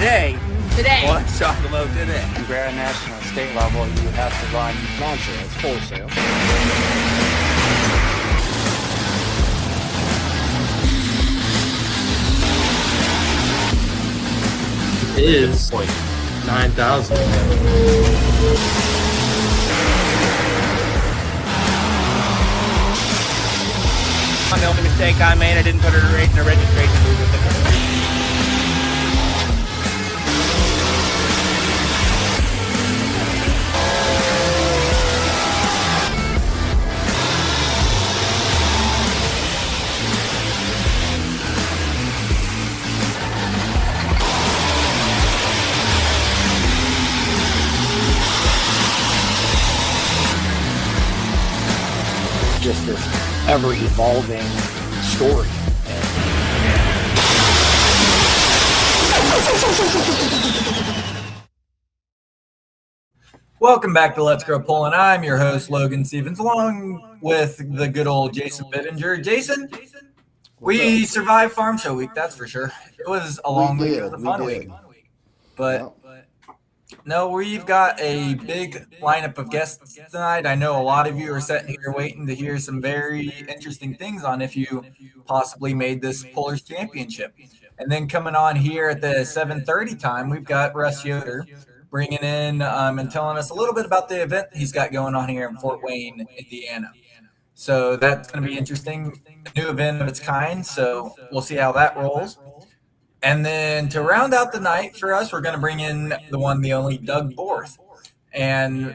today. One shot below today. If you're at a national state level, you have to run non-sale, it's wholesale. It is like 9,000. The only mistake I made, I didn't put it in the registration booth with it. Just this ever-evolving story. Welcome back to Let's Grow Pulling. I'm your host, Logan Stevens, along with the good old Jason Bittinger. Jason, we survived Farm Show Week, that's for sure. It was a long week. It was a fun week. But no, we've got a big lineup of guests tonight. I know a lot of you are sitting here waiting to hear some very interesting things on if you possibly made this Pullers Championship. And then coming on here at the 7:30 time, we've got Russ Yoder bringing in and telling us a little bit about the event he's got going on here in Fort Wayne, Indiana. So that's going to be interesting, a new event of its kind. So we'll see how that rolls. And then to round out the night for us, we're going to bring in the one, the only Doug Borth, and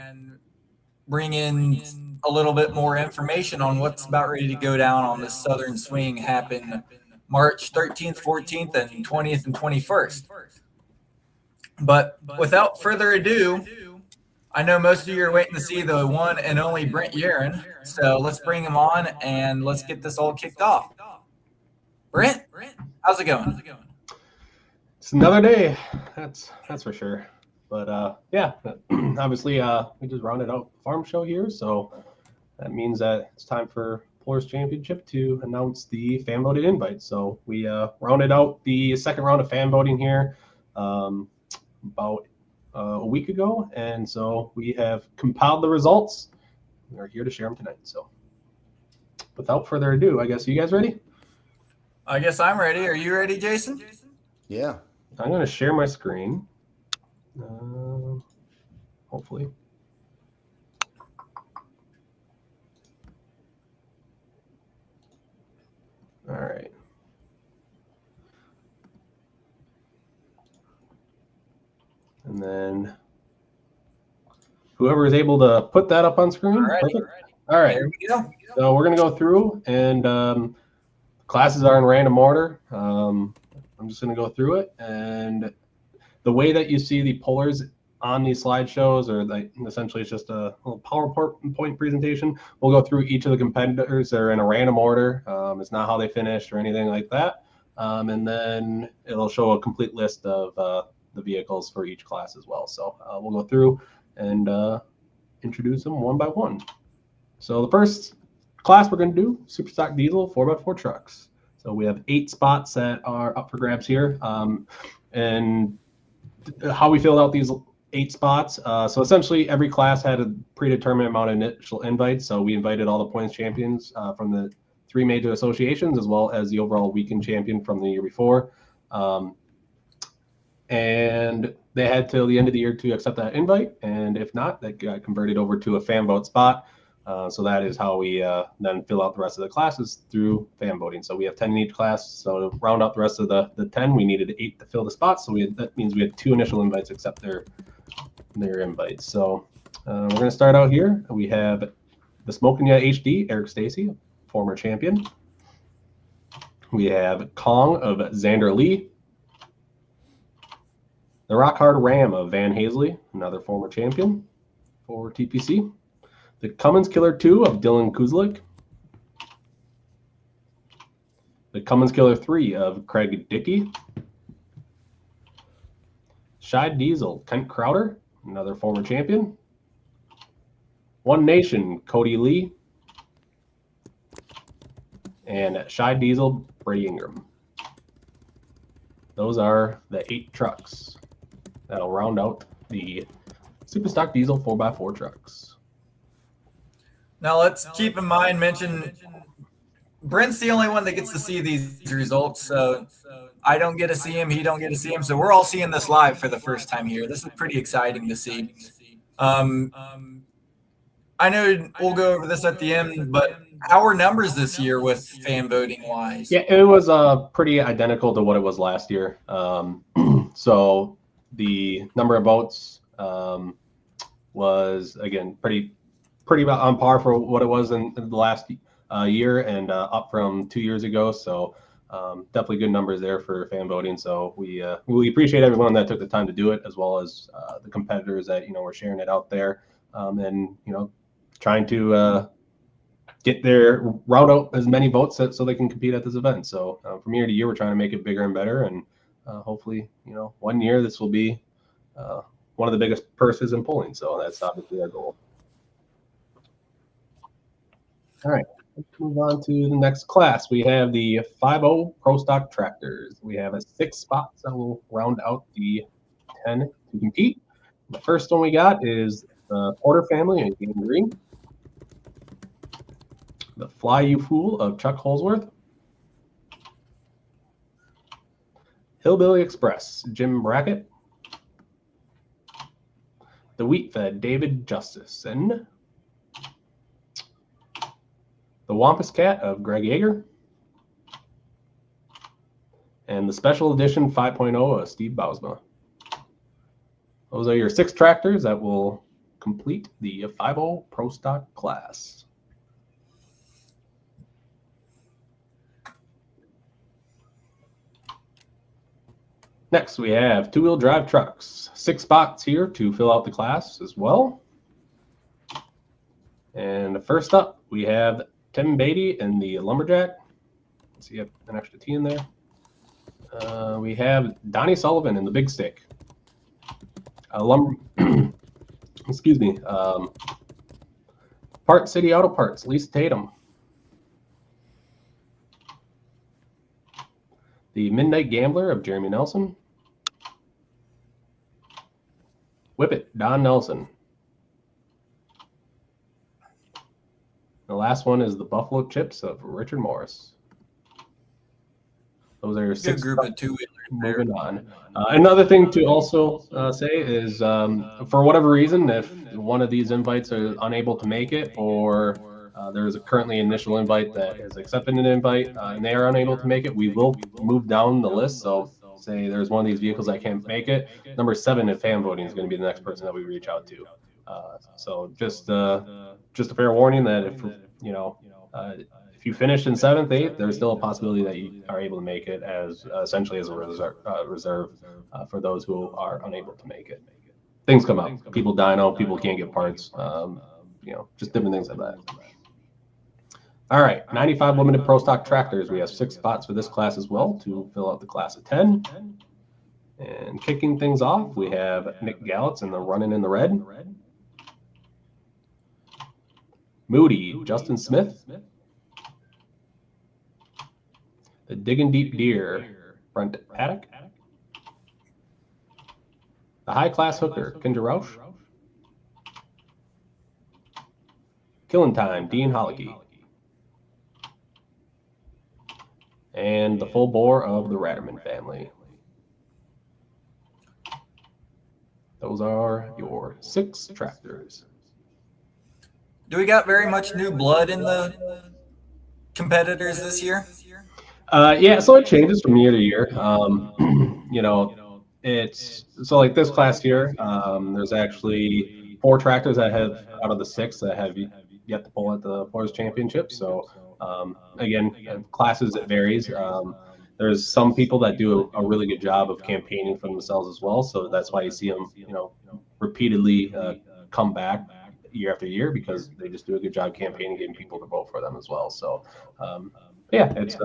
bring in a little bit more information on what's about ready to go down on the Southern Swing happen March 13th, 14th, and 20th and 21st. But without further ado, I know most of you are waiting to see the one and only Brent Yaron. So let's bring him on and let's get this all kicked off. Brent, how's it going? It's another day, that's for sure. But yeah, obviously we just rounded out the farm show here, so that means that it's time for Pullers Championship to announce the fan voted invite. So we rounded out the second round of fan voting here about a week ago, and so we have compiled the results. We're here to share them tonight. So without further ado, I guess, you guys ready? I guess I'm ready. Are you ready, Jason? Yeah. I'm going to share my screen. Hopefully. All right. And then whoever is able to put that up on screen. Perfect. All right. There we go. So we're going to go through, and classes are in random order. I'm just going to go through it, and the way that you see the pullers on these slideshows, or like essentially it's just a little PowerPoint presentation. We'll go through each of the competitors. They're in a random order. It's not how they finished or anything like that. And then it'll show a complete list of the vehicles for each class as well. So we'll go through and introduce them one by one. So the first class we're going to do, Superstock Diesel 4x4 trucks. So we have 8 spots that are up for grabs here. And how we filled out these 8 spots. So essentially every class had a predetermined amount of initial invites. So we invited all the points champions from the 3 major associations, as well as the overall weekend champion from the year before. And they had till the end of the year to accept that invite. And if not, that got converted over to a fan vote spot. So that is how we then fill out the rest of the classes through fan voting. So we have 10 in each class. So to round out the rest of the 10, we needed 8 to fill the spots. So that means we had 2 initial invites accept their invites. So we're going to start out here. We have the Smokin' Ya HD, Eric Stacy, former champion. We have Kong of Xander Lee. The Rock Hard Ram of Van Hazley, another former champion for TPC. The Cummins Killer 2 of Dylan Kuzlik. The Cummins Killer 3 of Craig Dickey. Shy Diesel, Kent Crowder, another former champion. One Nation, Cody Lee. And Shy Diesel, Brady Ingram. Those are the 8 trucks. that'll round out the Super Stock Diesel 4x4 trucks. Now let's keep in mind, mention Brent's the only one that gets to see these results, so I don't get to see him, he don't get to see him, so we're all seeing this live for the first time here. This is pretty exciting to see. I know we'll go over this at the end, but how are numbers this year with fan voting wise? Yeah, it was pretty identical to what it was last year. So the number of votes was, again, pretty about on par for what it was in the last year, and up from 2 years ago. So definitely good numbers there for fan voting. So we appreciate everyone that took the time to do it, as well as the competitors that were sharing it out there, and trying to get their route out as many votes so they can compete at this event. So from year to year, we're trying to make it bigger and better, and hopefully 1 year this will be one of the biggest purses in pulling. So that's obviously our goal. All right, let's move on to the next class. We have the 5.0 Pro Stock Tractors. We have 6 spots that will round out the 10 to compete. The first one we got is the Porter family in Game Green. The Fly You Fool of Chuck Holsworth. Hillbilly Express, Jim Brackett. The Wheat Fed, David Justice. And the Wampus Cat of Greg Yeager. And the Special Edition 5.0 of Steve Bausma. Those are your 6 tractors that will complete the 5.0 Pro Stock class. Next, we have 2-wheel drive trucks. 6 spots here to fill out the class as well. And first up, we have Tim Beatty in the Lumberjack. Let's see, you have an extra T in there. We have Donnie Sullivan in the Big Stick. Excuse me. Part City Auto Parts, Lisa Tatum. The Midnight Gambler of Jeremy Nelson. Whip It, Don Nelson. The last one is the Buffalo Chips of Richard Morris. Those are your 6 group of 2-wheelers. Moving on. Another thing to also say is, for whatever reason, if one of these invites are unable to make it, or there is a currently initial invite that has accepted an invite and they are unable to make it, we will move down the list. So say there's one of these vehicles that can't make it, number 7 in fan voting is going to be the next person that we reach out to. So just a fair warning that if you finish in 7th, 8th, there's still a possibility that you are able to make it as essentially as a reserve for those who are unable to make it. Things come up. People dyno, people can't get parts, just different things like that. All right, 95 limited Pro Stock tractors. We have 6 spots for this class as well to fill out the class of 10. And kicking things off, we have Nick Gallitz in the Running in the Red. Moody, Justin Smith. The Digging Deep Deer, Brent Paddock. The High Class Hooker, Kendra Rausch. Killing Time, Dean Hollicky. And the Full Bore of the Ratterman family. Those are your 6 tractors. Do we got very much new blood in the competitors this year? Yeah, so it changes from year to year. It's so like this class here, there's actually 4 tractors that have, out of the 6, that have yet to pull at the Players Championship. So again, classes, it varies. There's some people that do a really good job of campaigning for themselves as well. So that's why you see them, repeatedly come back year after year, because they just do a good job campaigning, getting people to vote for them as well. So yeah, it's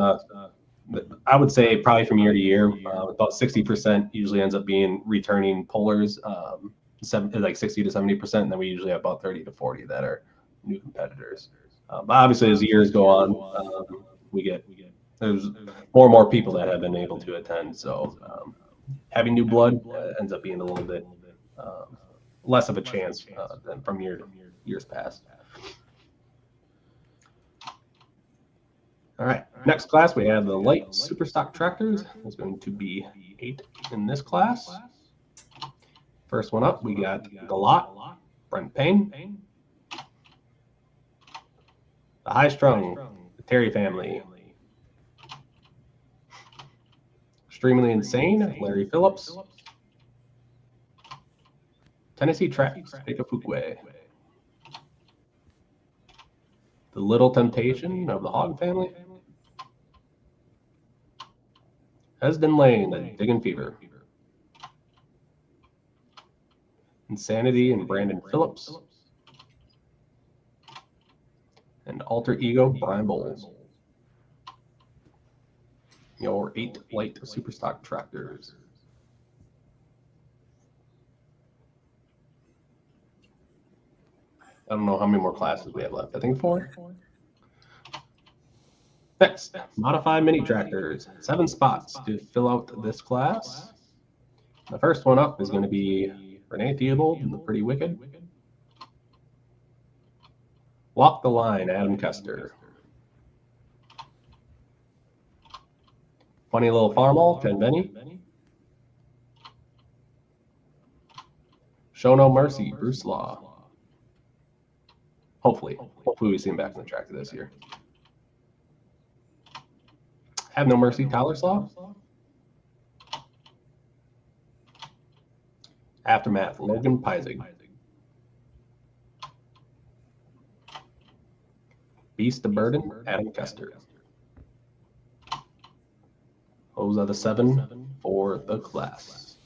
I would say probably from year to year, about 60% usually ends up being returning pullers, like 60 to 70%, and then we usually have about 30 to 40 that are new competitors. But obviously, as years go on, there's more and more people that have been able to attend. So having new blood ends up being a little bit less of a chance than from years past. All right, next class we have the light superstock tractors. There's going to be 8 in this class. First one up, we got Galot, Brent Payne. The High Strung, the Terry family. Extremely Insane, Larry Phillips. Tennessee Tracks, Jacob Fuquay. The Little Temptation of the Hog family. Hesden Lane, the Diggin' Fever. Insanity and Brandon Phillips. And Alter Ego, Brian Bowles. Your 8 light superstock tractors. I don't know how many more classes we have left. I think 4. Next, modified mini tractors. 7 spots to fill out this class. The first one up is going to be Renee Theobald and the Pretty Wicked. Walk the Line, Adam Kester. Funny Little Farmall, Ken Benny. Show No Mercy, Bruce Law. Hopefully we see him back in the tractor this year. Have No Mercy, Tyler Slaw. Aftermath, Logan Peisig. Beast of Burden, Adam Kester. Those are the 7 for the class.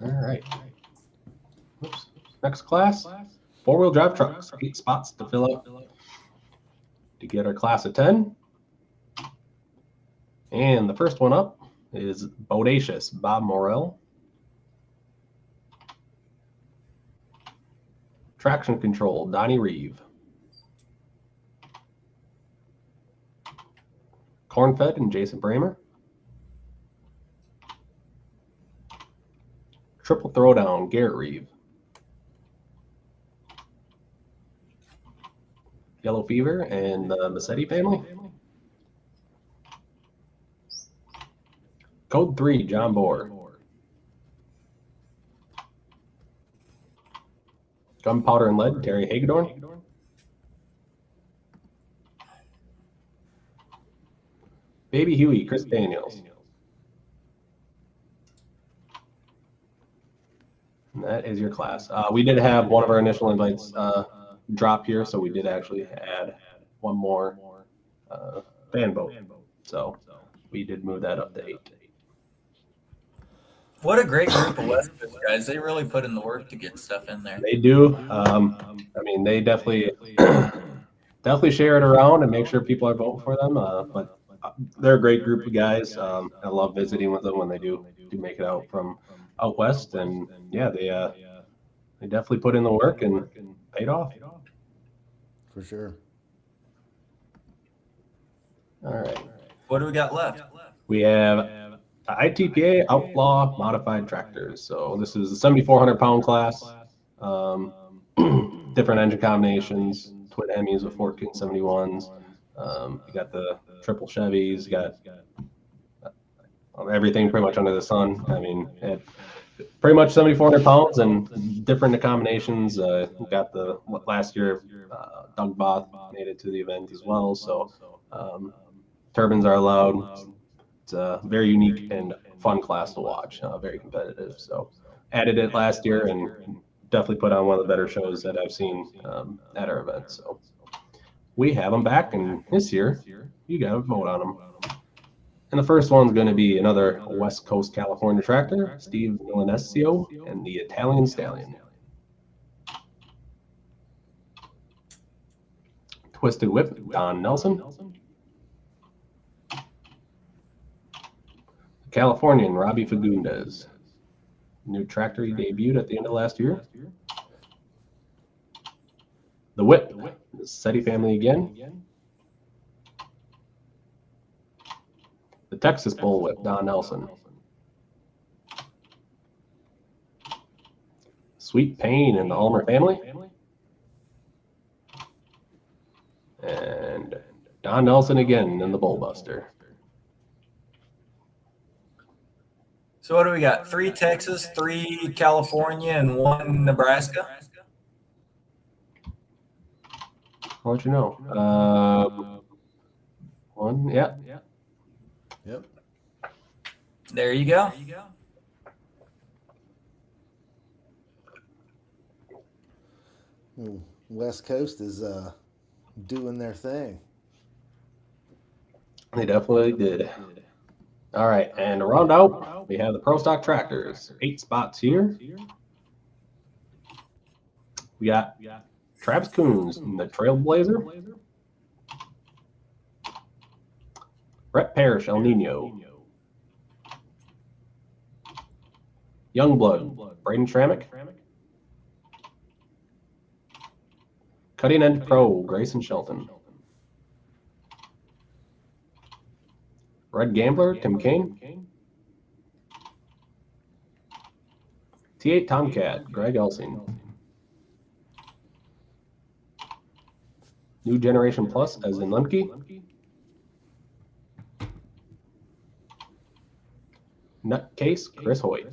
All right. Oops. Next class, 4-wheel drive trucks. 8 spots to fill out to get our class of 10. And the first one up is Bodacious, Bob Morrell. Traction Control, Donnie Reeve. Cornfed and Jason Bramer. Triple Throwdown, Garrett Reeve. Yellow Fever and the Massetti family. Code 3, John Bohr. Gunpowder and Lead, Terry Hagedorn. Baby Huey, Chris Daniels. And that is your class. We did have one of our initial invites drop here, so we did actually add one more fan vote. So we did move that up to 8. What a great group of West Coast guys. They really put in the work to get stuff in there. They do. I mean, they definitely share it around and make sure people are voting for them. But they're a great group of guys. I love visiting with them when they do make it out from out west. And yeah, they definitely put in the work and paid off. For sure. All right. What do we got left? We have ITPA Outlaw Modified Tractors. So this is the 7,400 pound class. Different engine combinations, twin Hemis with 1471s. You got the triple Chevys. You got everything pretty much under the sun. I mean, pretty much 7,400 pounds and different combinations. We got the last year, Doug Both made it to the event as well. So turbines are allowed. It's a very unique and fun class to watch. Very competitive. So added it last year and definitely put on one of the better shows that I've seen at our event. So we have them back, and this year you got to vote on them. And the first one's going to be another West Coast California tractor, Steve Milanesio and the Italian Stallion. Twisted Whip, Don Nelson. Californian, Robbie Fagundes. New tractor he debuted at the end of last year. The whip, the SETI family again. The Texas bullwhip, Don Nelson. Sweet Pain and the Ulmer family. And Don Nelson again in the Bullbuster. So what do we got? 3 Texas, 3 California, and 1 Nebraska? I'll let you know. 1, yeah. Yep. There you go. West Coast is doing their thing. They definitely did. All right, and to round out, we have the Pro Stock Tractors. 8 spots here. We got Travis Coons in the Trailblazer. Brett Parrish, El Nino. Youngblood, Braden Tramick. Cutting Edge Pro, Grayson Shelton. Red Gambler, Tim Kane. T8 Tomcat, Greg Elsing. New Generation Plus, as in Lemke. Nutcase, Chris Hoyt.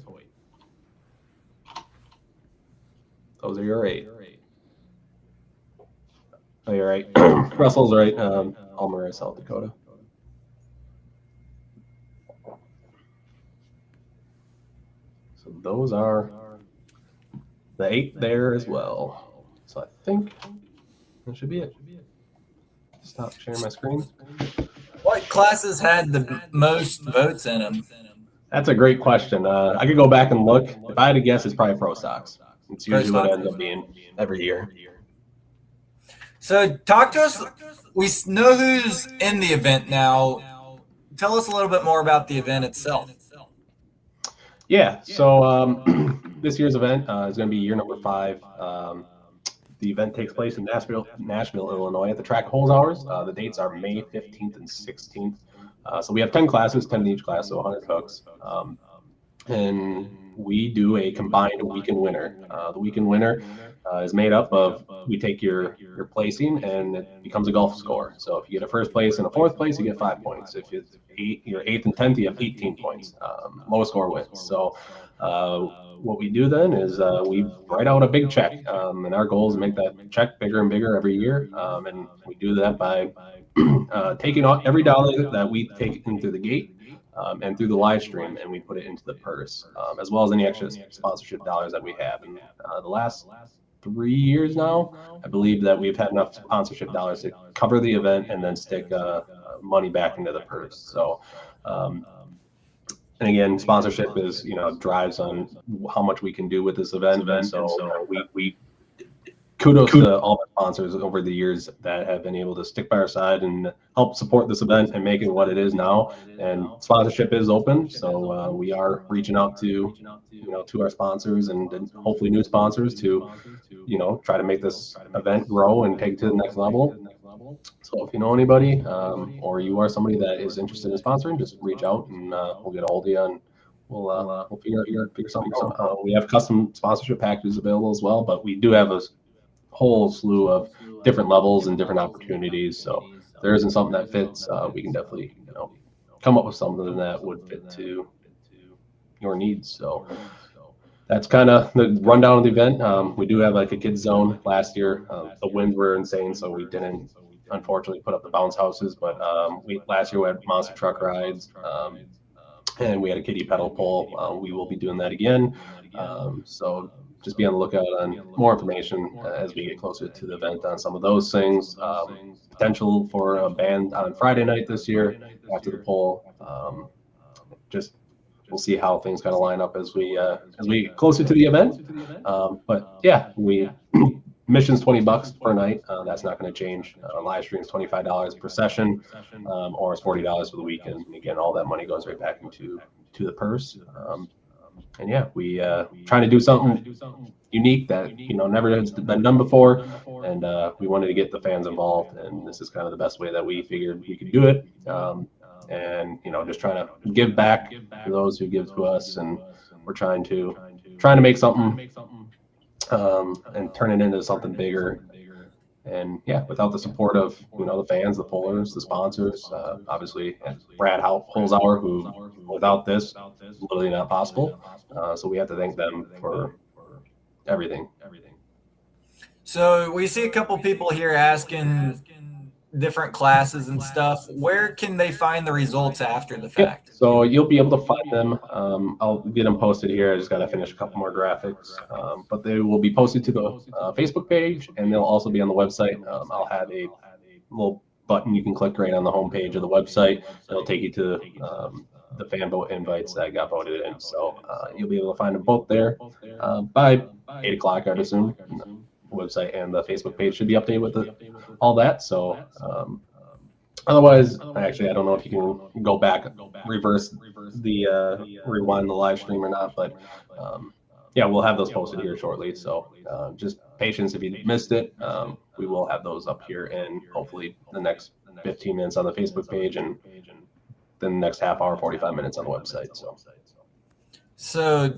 Those are your 8. Oh, you're right. Russell's right. Ulmer is South Dakota. So those are the 8 there as well. So I think that should be it. Stop sharing my screen. What classes had the most votes in them? That's a great question. I could go back and look. If I had to guess, it's probably Pro Stocks. It's usually what it ends up being every year. So talk to us. We know who's in the event now. Tell us a little bit more about the event itself. Yeah, so this year's event is going to be year number 5. The event takes place in Nashville, Illinois at the Track Holes Hours. The dates are May 15th and 16th. So we have 10 classes, 10 in each class, so 100 hooks. And we do a combined weekend winner. The weekend winner is made up of, we take your placing and it becomes a golf score. So if you get a first place and a fourth place, you get 5 points. If you're 8th and 10th, you have 18 points. Lowest score wins. So what we do then is we write out a big check, and our goal is to make that check bigger and bigger every year. And we do that by taking out every dollar that we take into the gate and through the live stream, and we put it into the purse, as well as any extra sponsorship dollars that we have. And the last 3 years now, I believe that we've had enough sponsorship dollars to cover the event and then stick money back into the purse. So, and again, sponsorship is, drives on how much we can do with this event. So we kudos to all the sponsors over the years that have been able to stick by our side and help support this event and make it what it is now. And sponsorship is open, so we are reaching out to to our sponsors and hopefully new sponsors to try to make this event grow and take it to the next level. So if you know anybody or you are somebody that is interested in sponsoring, just reach out and we'll get a hold of you and we'll figure something out. We have custom sponsorship packages available as well, but we do have a whole slew of different levels and different opportunities. So if there isn't something that fits, we can definitely come up with something that would fit to your needs. So that's kind of the rundown of the event. We do have like a kids zone. Last year the winds were insane, so we didn't unfortunately put up the bounce houses, but last year we had monster truck rides and we had a kiddie pedal pull. We will be doing that again. So just be on the lookout on more information as we get closer to the event on some of those things. Potential for a band on Friday night this year after the poll. We'll see how things kind of line up as we get closer to the event. But yeah, mission's $20 per night. That's not going to change. Live stream's $25 per session, or it's $40 for the weekend. And again, all that money goes right back into the purse. yeah, we trying to do something unique that never has been done before, and we wanted to get the fans involved, and this is kind of the best way that we figured we could do it. And just trying to give back to those who give to us, and we're trying to make something and turn it into something bigger. And yeah, without the support of the fans, the pullers, the sponsors, obviously Brad Holzhauer, who without this, literally not possible. So we have to thank them for everything. So we see a couple people here asking different classes and stuff. Where can they find the results after the fact? Yeah, so you'll be able to find them. I'll get them posted here. I just got to finish a couple more graphics, but they will be posted to the Facebook page, and they'll also be on the website. I'll have a little button you can click right on the homepage of the website. It'll take you to the fan vote invites that got voted in. So you'll be able to find them both there by 8 o'clock, I'd assume. The website and the Facebook page should be updated with all that. So otherwise, actually, I don't know if you can go back, reverse the rewind the live stream or not, but yeah, we'll have those posted here shortly. So just patience if you missed it. We will have those up here in hopefully the next 15 minutes on the Facebook page, and then the next half hour, 45 minutes on the website. So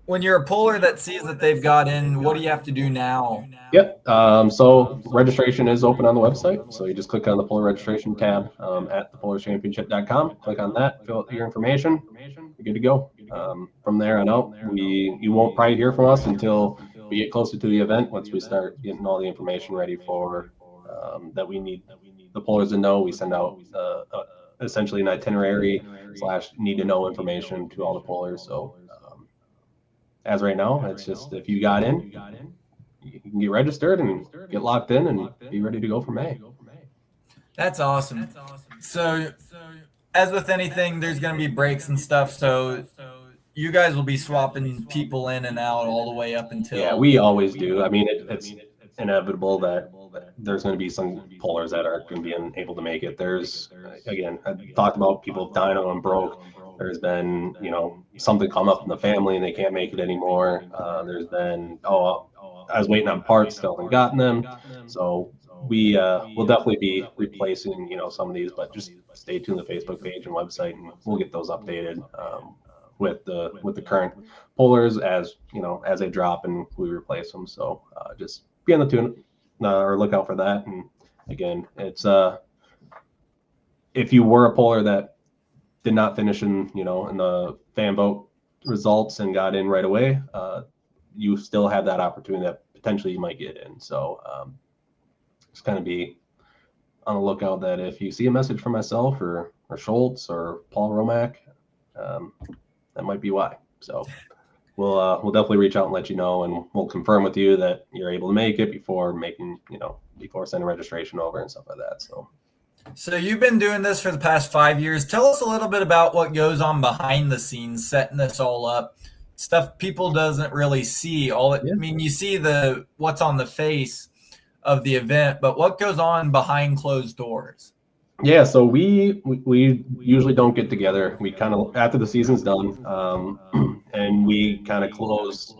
when you're a puller that sees that they've got in, what do you have to do now? Yep. So registration is open on the website. So you just click on the puller registration tab at thepullerschampionship.com. Click on that, fill out your information. You're good to go. From there on out, you won't probably hear from us until we get closer to the event. Once we start getting all the information ready for that we need the pullers to know, we send out essentially an itinerary / need to know information to all the pullers. So as right now, it's just if you got in, you can get registered and get locked in and be ready to go for May. That's awesome. So as with anything, there's going to be breaks and stuff. So you guys will be swapping people in and out all the way up until. Yeah, we always do. I mean, it's inevitable that there's going to be some pullers that are going to be unable to make it. There's, again, I talked about people dyno and broke. There's been, something come up in the family and they can't make it anymore. There's been, I was waiting on parts, still haven't gotten them. So we will definitely be replacing, some of these, but just stay tuned to the Facebook page and website, and we'll get those updated with the current pullers as they drop and we replace them. So just be on the tune or look out for that. And again, it's if you were a puller that did not finish in the fan vote results and got in right away, you still have that opportunity that potentially you might get in. So just kind of be on the lookout that if you see a message from myself or Schultz or Paul Romack, that might be why. So we'll definitely reach out and let you know, and we'll confirm with you that you're able to make it before sending registration over and stuff like that. So you've been doing this for the past 5 years. Tell us a little bit about what goes on behind the scenes, setting this all up. Stuff people doesn't really see. I mean, you see what's on the face of the event, but what goes on behind closed doors? Yeah, so we usually don't get together. We kind of, after the season's done, and we kind of close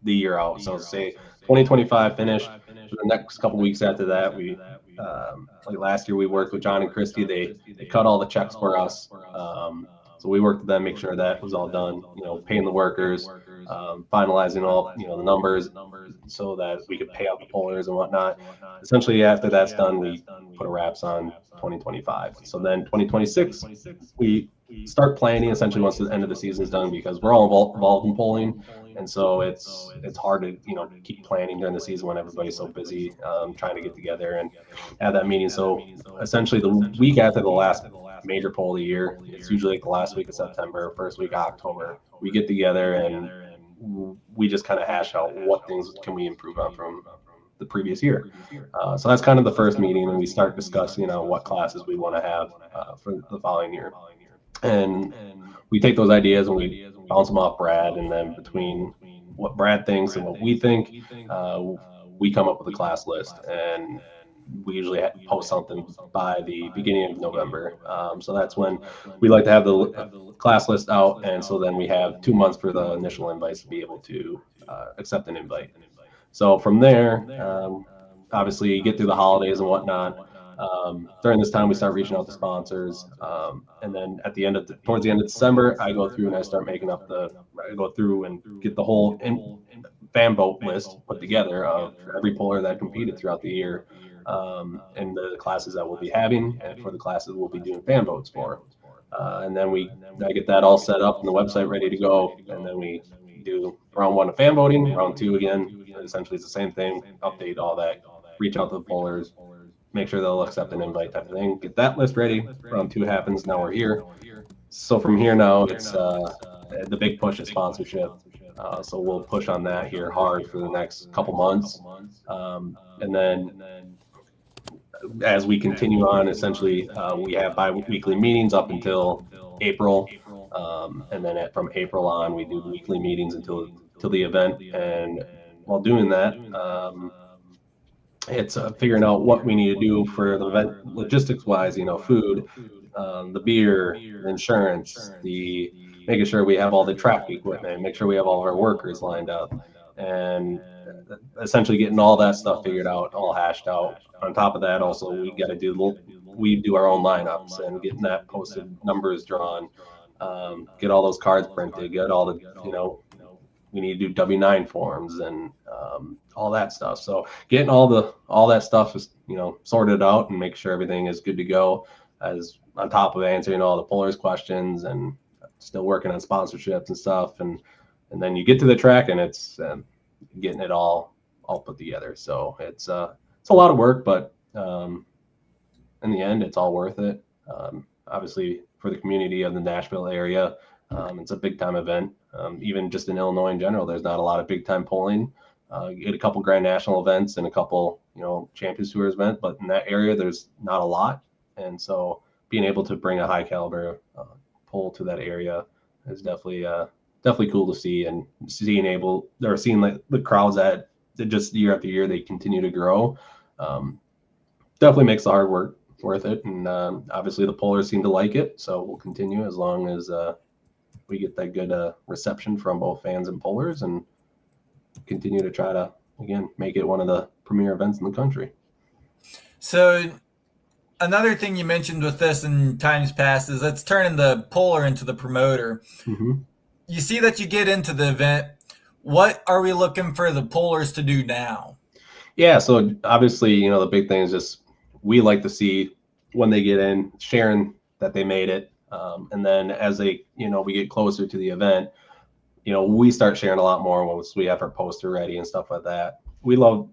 the year out. So say 2025 finish. For the next couple weeks after that, we like last year we worked with John and Christy. They cut all the checks for us. So we worked with them, make sure that was all done, paying the workers, finalizing all, the numbers so that we could pay out the pullers and whatnot. Essentially, after that's done, we put a wraps on 2025. So then 2026, we start planning essentially once the end of the season is done, because we're all involved in polling. And so it's hard to, keep planning during the season when everybody's so busy trying to get together and have that meeting. So essentially the week after the last major poll of the year, it's usually like the last week of September, first week of October, we get together and we just kind of hash out what things can we improve on from the previous year. So that's kind of the first meeting, and we start discussing, what classes we want to have for the following year. And we take those ideas and we bounce them off Brad, and then between what Brad thinks and what we think, we come up with a class list. And we usually post something by the beginning of November. So that's when we like to have the class list out, and so then we have 2 months for the initial invites to be able to accept an invite. So from there, obviously you get through the holidays and whatnot. During this time, we start reaching out to sponsors, and then at the end of towards the end of December, I go through and I start making up I go through and get the whole fan vote list put together of every puller that competed throughout the year, and the classes that we'll be having, and for the classes we'll be doing fan votes for. And then I get that all set up and the website ready to go, and then we do round 1 of fan voting, round 2 again. Essentially, it's the same thing. Update all that, reach out to the pullers, make sure they'll accept an invite type of thing. Get that list ready. Round 2 happens. Now we're here. So from here now, it's the big push is sponsorship. So we'll push on that here hard for the next couple months. And then as we continue on, essentially, we have bi-weekly meetings up until April. And then from April on, we do weekly meetings until the event. And while doing that, it's figuring out what we need to do for the event logistics wise, food, the beer, the insurance, making sure we have all the track equipment, make sure we have all of our workers lined up, and essentially getting all that stuff figured out, all hashed out. On top of that, also we do our own lineups and getting that posted, numbers drawn, get all those cards printed, get all the we need to do W-9 forms and all that stuff. So getting all that stuff is sorted out and make sure everything is good to go, as on top of answering all the pullers questions and still working on sponsorships and stuff. And then you get to the track and it's getting it all put together. So it's a lot of work, but in the end, it's all worth it. Obviously, for the community of the Nashville area, it's a big time event. Even just in Illinois in general, there's not a lot of big time polling. You get a couple Grand National events and a couple, Champions Tours events, but in that area, there's not a lot. And so being able to bring a high caliber poll to that area is definitely cool to see, and seeing like the crowds that just year after year, they continue to grow. Definitely makes the hard work worth it. And obviously the pollers seem to like it. So we'll continue as long as we get that good reception from both fans and pollers, and continue to try to, again, make it one of the premier events in the country. So another thing you mentioned with this in times past is it's turning the poller into the promoter. Mm-hmm. You see that you get into the event. What are we looking for the pollers to do now? Yeah, so obviously, the big thing is just we like to see when they get in, sharing that they made it. And then as they, we get closer to the event, we start sharing a lot more once we have our poster ready and stuff like that. We love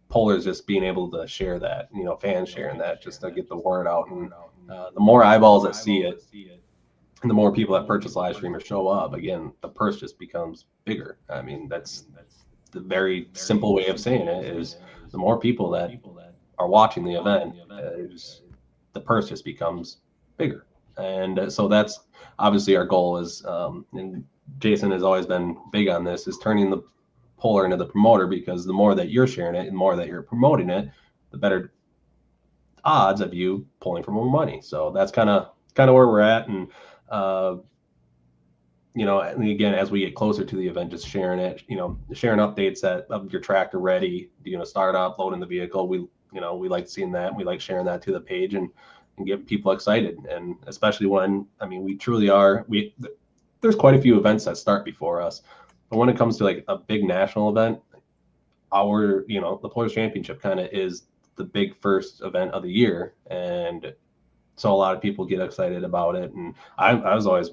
pollers just being able to share that, fans sharing that just to get the word out. And the more eyeballs that see it, and the more people that purchase live stream or show up, again, the purse just becomes bigger. I mean, that's the very simple way of saying it, is the more people that are watching the event, the purse just becomes bigger. And so that's obviously our goal is, and Jason has always been big on this, is turning the poller into the promoter, because the more that you're sharing it and the more that you're promoting it, the better odds of you pulling for more money. So that's kind of where we're at. And and again, as we get closer to the event, just sharing it, sharing updates of your tractor ready, start up, loading the vehicle. We like seeing that. We like sharing that to the page and get people excited. And especially when, we truly are, there's quite a few events that start before us, but when it comes to like a big national event, the Players Championship kind of is the big first event of the year. And so a lot of people get excited about it. And I was always,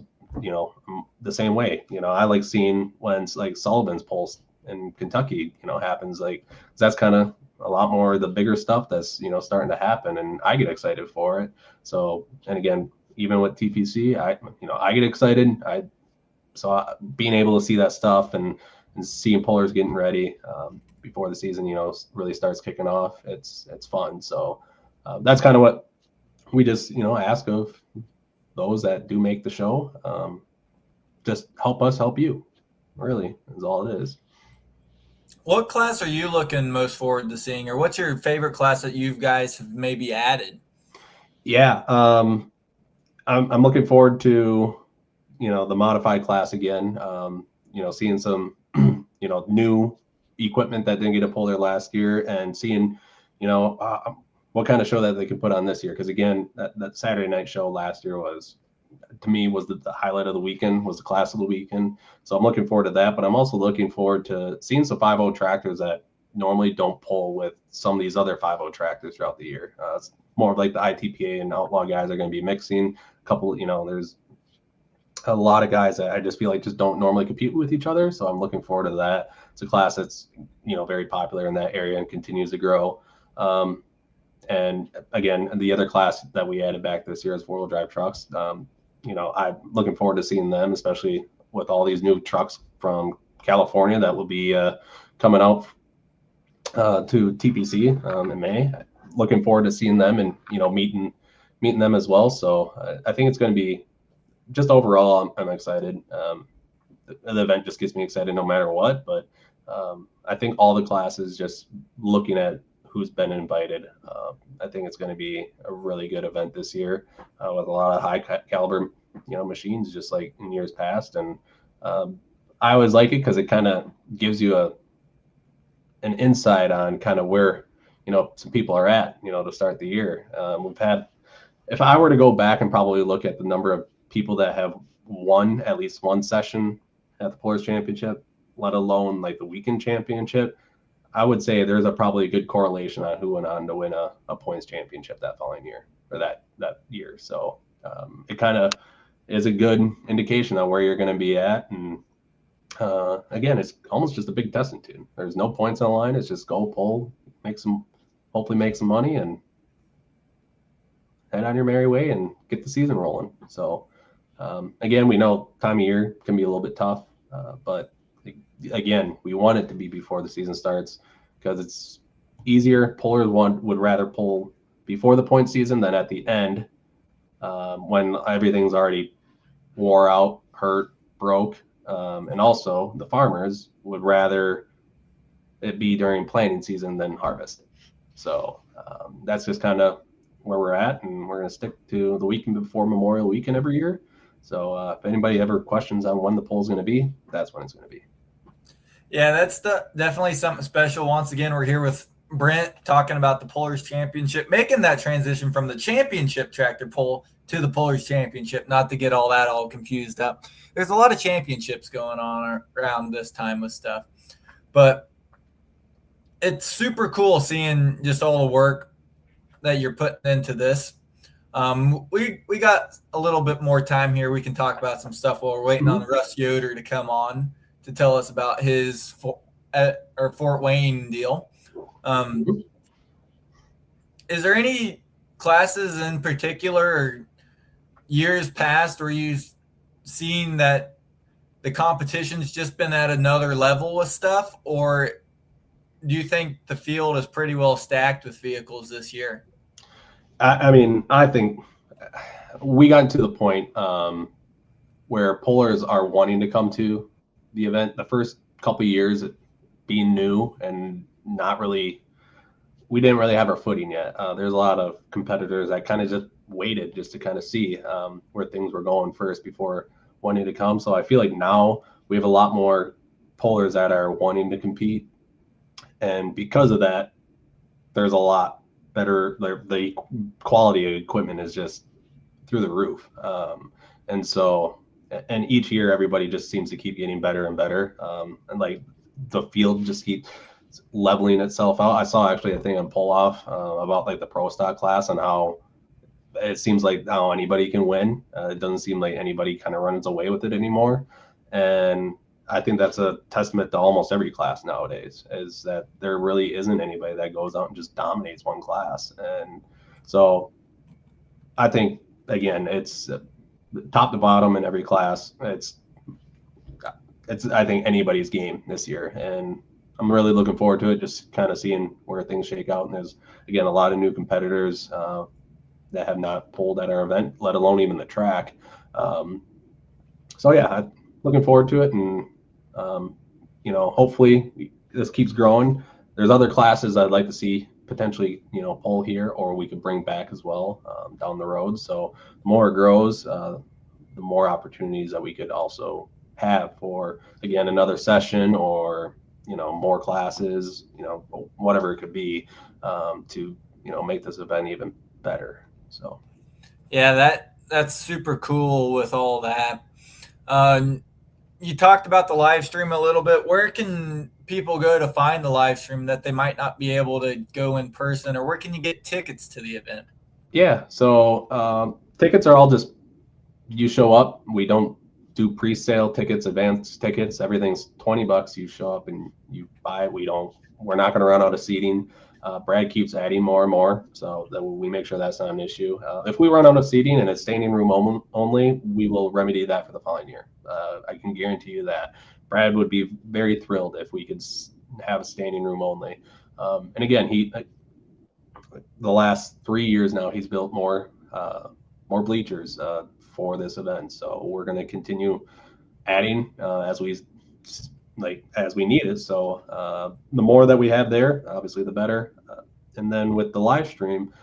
the same way. I like seeing when like Sullivan's Pulse in Kentucky, happens, like that's kind of a lot more the bigger stuff that's, starting to happen, and I get excited for it. So, and again, even with TPC, I get excited. Being able to see that stuff and seeing pullers getting ready before the season, really starts kicking off, it's fun. So that's kind of what we just, ask of those that do make the show. Just help us help you, really, is all it is. What class are you looking most forward to seeing, or what's your favorite class that you guys have maybe added? Yeah, I'm looking forward to, the modified class again. Seeing some, new equipment that didn't get to pull there last year, and seeing, what kind of show that they can put on this year. Because again, that Saturday night show last year was, to me, was the highlight of the weekend, was the class of the weekend. So I'm looking forward to that, but I'm also looking forward to seeing some 5.0 tractors that normally don't pull with some of these other 5.0 tractors throughout the year. It's more of like the ITPA and Outlaw guys are going to be mixing. A couple, there's a lot of guys that I just feel like just don't normally compete with each other. So I'm looking forward to that. It's a class that's, very popular in that area and continues to grow. And again, the other class that we added back this year is 4-wheel drive trucks. I'm looking forward to seeing them, especially with all these new trucks from California that will be coming out to TPC in May. Looking forward to seeing them and, meeting them as well. So I think it's going to be, just overall, I'm excited. The event just gets me excited no matter what. But I think all the classes, just looking at who's been invited, I think it's going to be a really good event this year with a lot of high caliber, machines, just like in years past. And I always like it because it kind of gives you an insight on kind of where, some people are at, to start the year. We've had, if I were to go back and probably look at the number of people that have won at least one session at the Pullers Championship, let alone like the weekend championship, I would say there's probably a good correlation on who went on to win a points championship that following year, or that year. So it kind of is a good indication on where you're going to be at. And again, it's almost just a big testing tube. There's no points on the line. It's just go pull, hopefully make some money, and head on your merry way and get the season rolling. So again, we know time of year can be a little bit tough, but again, we want it to be before the season starts because it's easier. Pullers would rather pull before the point season than at the end when everything's already wore out, hurt, broke. And also the farmers would rather it be during planting season than harvest. So that's just kind of where we're at, and we're going to stick to the weekend before Memorial Weekend every year. So if anybody ever questions on when the poll is going to be, that's when it's going to be. Yeah, that's definitely something special. Once again, we're here with Brent talking about the Pullers Championship, making that transition from the championship tractor pull to the Pullers Championship, not to get all that all confused up. There's a lot of championships going on around this time with stuff, but it's super cool seeing just all the work that you're putting into this. We got a little bit more time here. We can talk about some stuff while we're waiting on Russ Yoder to come on to tell us about his Fort Wayne deal. Is there any classes in particular or years past where you've seen that the competition's just been at another level with stuff, or do you think the field is pretty well stacked with vehicles this year? I mean, I think we got to the point where pullers are wanting to come to the event. The first couple of years being new and we didn't really have our footing yet. There's a lot of competitors that kind of just waited just to kind of see where things were going first before wanting to come. So I feel like now we have a lot more pullers that are wanting to compete. And because of that, there's a lot better. The quality of equipment is just through the roof. And each year everybody just seems to keep getting better and better. And like the field just keeps leveling itself out. I saw actually a thing on Pull Off about like the pro stock class and how it seems like now anybody can win. It doesn't seem like anybody kind of runs away with it anymore. And I think that's a testament to almost every class nowadays, is that there really isn't anybody that goes out and just dominates one class. And so I think, again, it's top to bottom in every class. It's I think anybody's game this year. And I'm really looking forward to it, just kind of seeing where things shake out. And there's, again, a lot of new competitors that have not pulled at our event, let alone even the track. So yeah, I'm looking forward to it. And hopefully this keeps growing, there's other classes I'd like to see potentially, pull here, or we could bring back as well down the road. So the more it grows, the more opportunities that we could also have for, again, another session, or more classes, whatever it could be, to make this event even better. So yeah, that's super cool with all that. You talked about the live stream a little bit. Where can people go to find the live stream that they might not be able to go in person, or where can you get tickets to the event? Yeah, so tickets are all just, you show up. We don't do pre-sale tickets, advance tickets. Everything's $20. You show up and you buy it. We're not going to run out of seating. Brad keeps adding more and more, so that we make sure that's not an issue. If we run out of seating and it's standing room only, we will remedy that for the following year. I can guarantee you that. Brad would be very thrilled if we could have a standing room only. And again, the last 3 years now, he's built more bleachers for this event. So we're going to continue adding as we need it. So the more that we have there, obviously the better. And then with the live stream,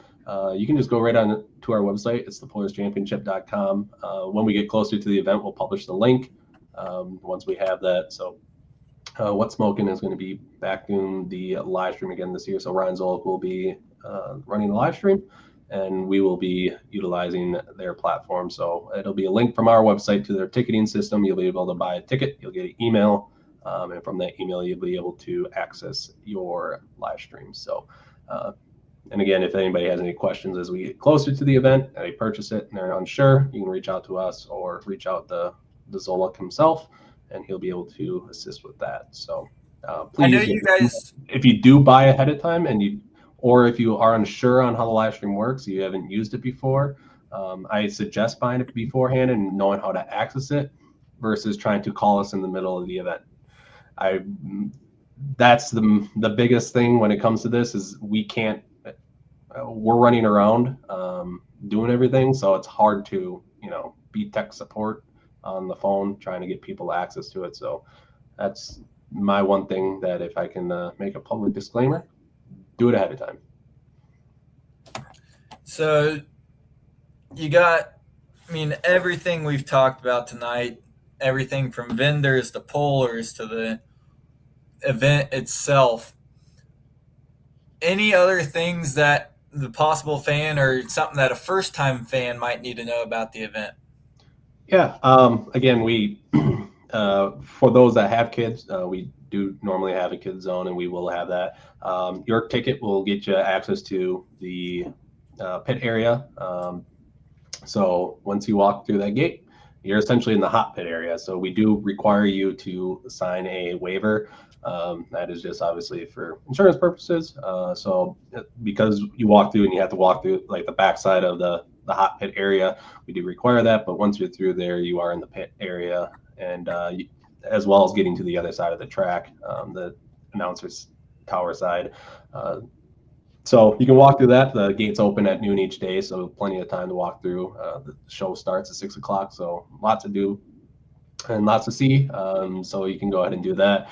you can just go right on to our website. It's thepolarschampionship.com. When we get closer to the event, we'll publish the link once we have that. So What's Smoking is going to be back doing the live stream again this year. So Ryan Zolik will be running the live stream, and we will be utilizing their platform. So it'll be a link from our website to their ticketing system. You'll be able to buy a ticket. You'll get an email, and from that email, you'll be able to access your live stream. So, and again, if anybody has any questions as we get closer to the event and they purchase it and they're unsure, you can reach out to us or reach out to Zolik himself, and he'll be able to assist with that. So please, I know you guys, if you do buy ahead of time or if you are unsure on how the live stream works, you haven't used it before, I suggest buying it beforehand and knowing how to access it versus trying to call us in the middle of the event. That's the biggest thing when it comes to this is we're running around doing everything. So it's hard to, be tech support on the phone, trying to get people access to it. So that's my one thing, that if I can make a public disclaimer, do it ahead of time. So you got, everything we've talked about tonight, everything from vendors to pollers to the event itself. Any other things that the possible fan or something that a first-time fan might need to know about the event? Yeah. Again, we for those that have kids, we do normally have a kids zone, and we will have that. Your ticket will get you access to the pit area. So once you walk through that gate, you're essentially in the hot pit area. So we do require you to sign a waiver. That is just obviously for insurance purposes. So because you walk through and you have to walk through like the backside of the hot pit area, we do require that. But once you're through there, you are in the pit area, and as well as getting to the other side of the track, the announcer's tower side. So you can walk through that. The gates open at noon each day, so plenty of time to walk through. The show starts at 6 o'clock, so lots to do and lots to see. So you can go ahead and do that.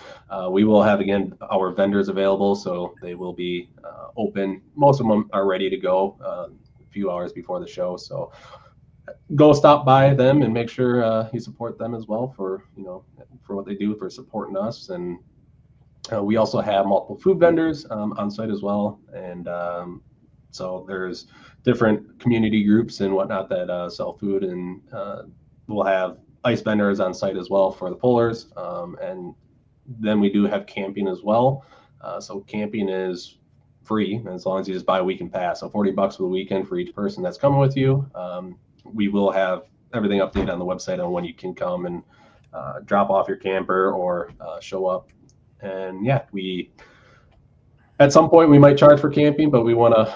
We will have, again, our vendors available, so they will be open. Most of them are ready to go a few hours before the show. So go stop by them and make sure you support them as well for what they do for supporting us. And we also have multiple food vendors on site as well. And so there's different community groups and whatnot that sell food, and we'll have ice vendors on site as well for the pullers. And then we do have camping as well. So camping is free as long as you just buy a weekend pass. So $40 for the weekend for each person that's coming with you. We will have everything updated on the website on when you can come and drop off your camper or show up. And yeah, at some point we might charge for camping, but we want to,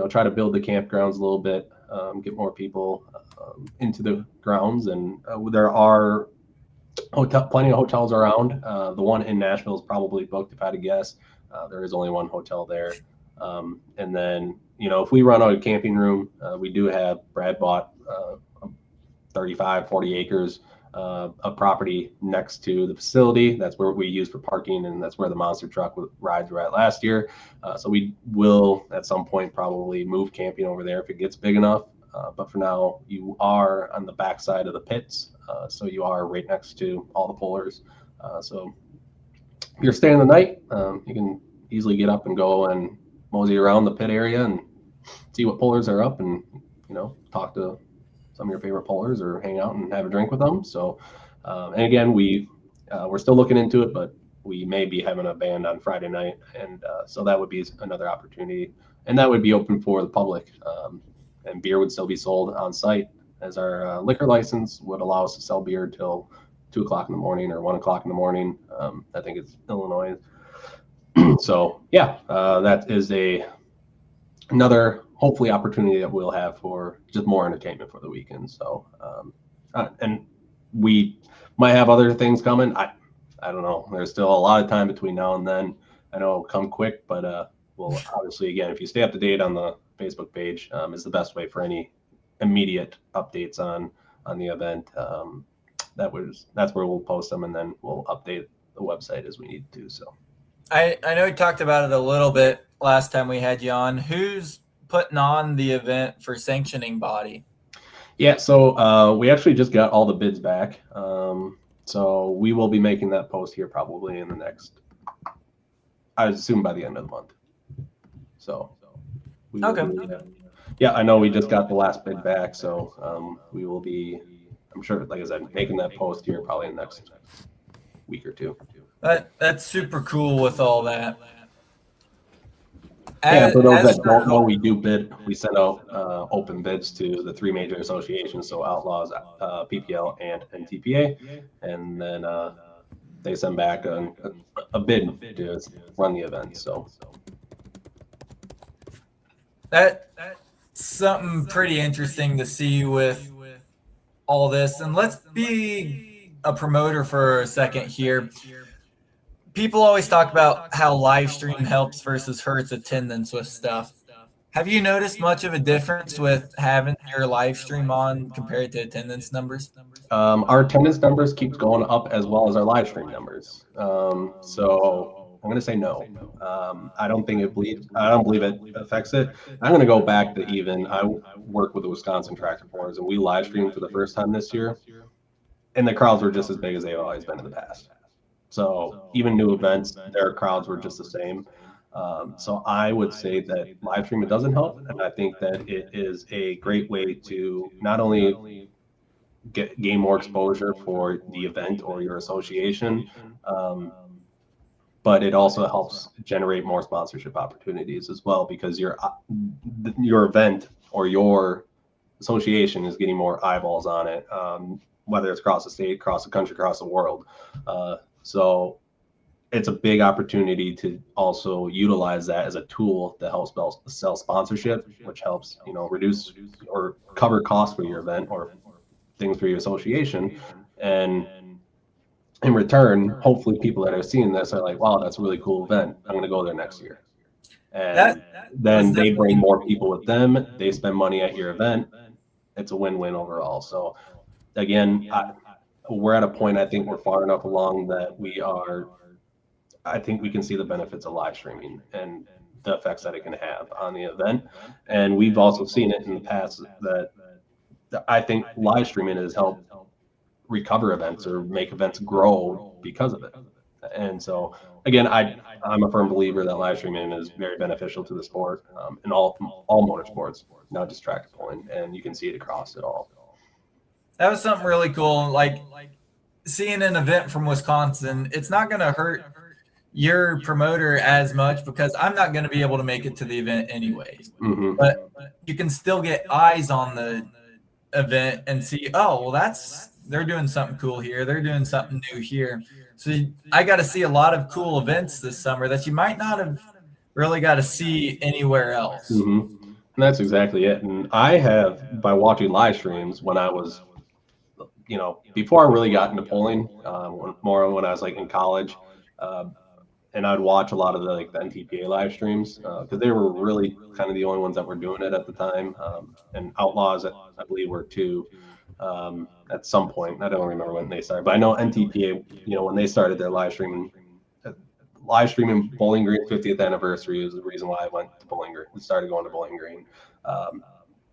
try to build the campgrounds a little bit, get more people into the grounds. And there are plenty of hotels around. The one in Nashville is probably booked, if I had to guess. There is only one hotel there. And then, if we run out of camping room, we do have Brad bought 35, 40 acres a property next to the facility. That's where we use for parking, and that's where the monster truck rides were at last year. So we will at some point probably move camping over there if it gets big enough. But for now, you are on the back side of the pits, so you are right next to all the pullers. So if you're staying the night, you can easily get up and go and mosey around the pit area and see what pullers are up, and talk to some of your favorite pullers or hang out and have a drink with them. So, and again, we're still looking into it, but we may be having a band on Friday night, and so that would be another opportunity, and that would be open for the public. And beer would still be sold on site, as our liquor license would allow us to sell beer till 2 o'clock in the morning or 1 o'clock in the morning. I think it's Illinois. So yeah, that is another hopefully opportunity that we'll have for just more entertainment for the weekend. So, and we might have other things coming. I don't know. There's still a lot of time between now and then. I know it'll come quick, but we'll obviously, again, if you stay up to date on the Facebook page, is the best way for any immediate updates on the event. That's where we'll post them, and then we'll update the website as we need to. So I know we talked about it a little bit last time we had you on. Who's putting on the event for sanctioning body? Yeah, so we actually just got all the bids back. So we will be making that post here probably in the next, I assume by the end of the month. So we will yeah, I know we just got the last bid back, so we will be, I'm sure, like I said, making that post here probably in the next week or two. That's super cool with all that. Yeah, for those that don't know, we do bid. We send out open bids to the 3 major associations, so Outlaws, PPL, and NTPA, and then they send back a bid to run the event. So that's something pretty interesting to see with all this. And let's be a promoter for a second here. People always talk about how live stream helps versus hurts attendance with stuff. Have you noticed much of a difference with having your live stream on compared to attendance numbers? Our attendance numbers keep going up as well as our live stream numbers. So I'm going to say no. I don't believe it affects it. I'm going to go back to I work with the Wisconsin Tractor Pullers, and we live streamed for the first time this year, and the crowds were just as big as they've always been in the past. So even new events, their crowds were just the same. So I would say that live streaming doesn't help, and I think that it is a great way to not only gain more exposure for the event or your association, but it also helps generate more sponsorship opportunities as well, because your event or your association is getting more eyeballs on it, whether it's across the state, across the country, across the world. So it's a big opportunity to also utilize that as a tool to help sell sponsorship, which helps, reduce or cover costs for your event or things for your association. And in return, hopefully people that are seeing this are like, wow, that's a really cool event. I'm going to go there next year. And then they bring more people with them. They spend money at your event. It's a win-win overall. So again, we're at a point, I think we're far enough along that I think we can see the benefits of live streaming and the effects that it can have on the event. And we've also seen it in the past that I think live streaming has helped recover events or make events grow because of it. And so again, I'm a firm believer that live streaming is very beneficial to the sport, in all motorsports, not just tractor pulling, and you can see it across it all. That was something really cool. Like seeing an event from Wisconsin, it's not going to hurt your promoter as much because I'm not going to be able to make it to the event anyways. Mm-hmm. But you can still get eyes on the event and see, oh, well, they're doing something cool here. They're doing something new here. So I got to see a lot of cool events this summer that you might not have really got to see anywhere else. Mm-hmm. And that's exactly it. And I have, by watching live streams when I was, before I really got into pulling, more when I was like in college, and I'd watch a lot of the NTPA live streams because they were really kind of the only ones that were doing it at the time. And Outlaws, I believe, were too at some point. I don't remember when they started, but I know NTPA, when they started their live streaming Bowling Green 50th anniversary is the reason why I went to Bowling Green. We started going to Bowling Green.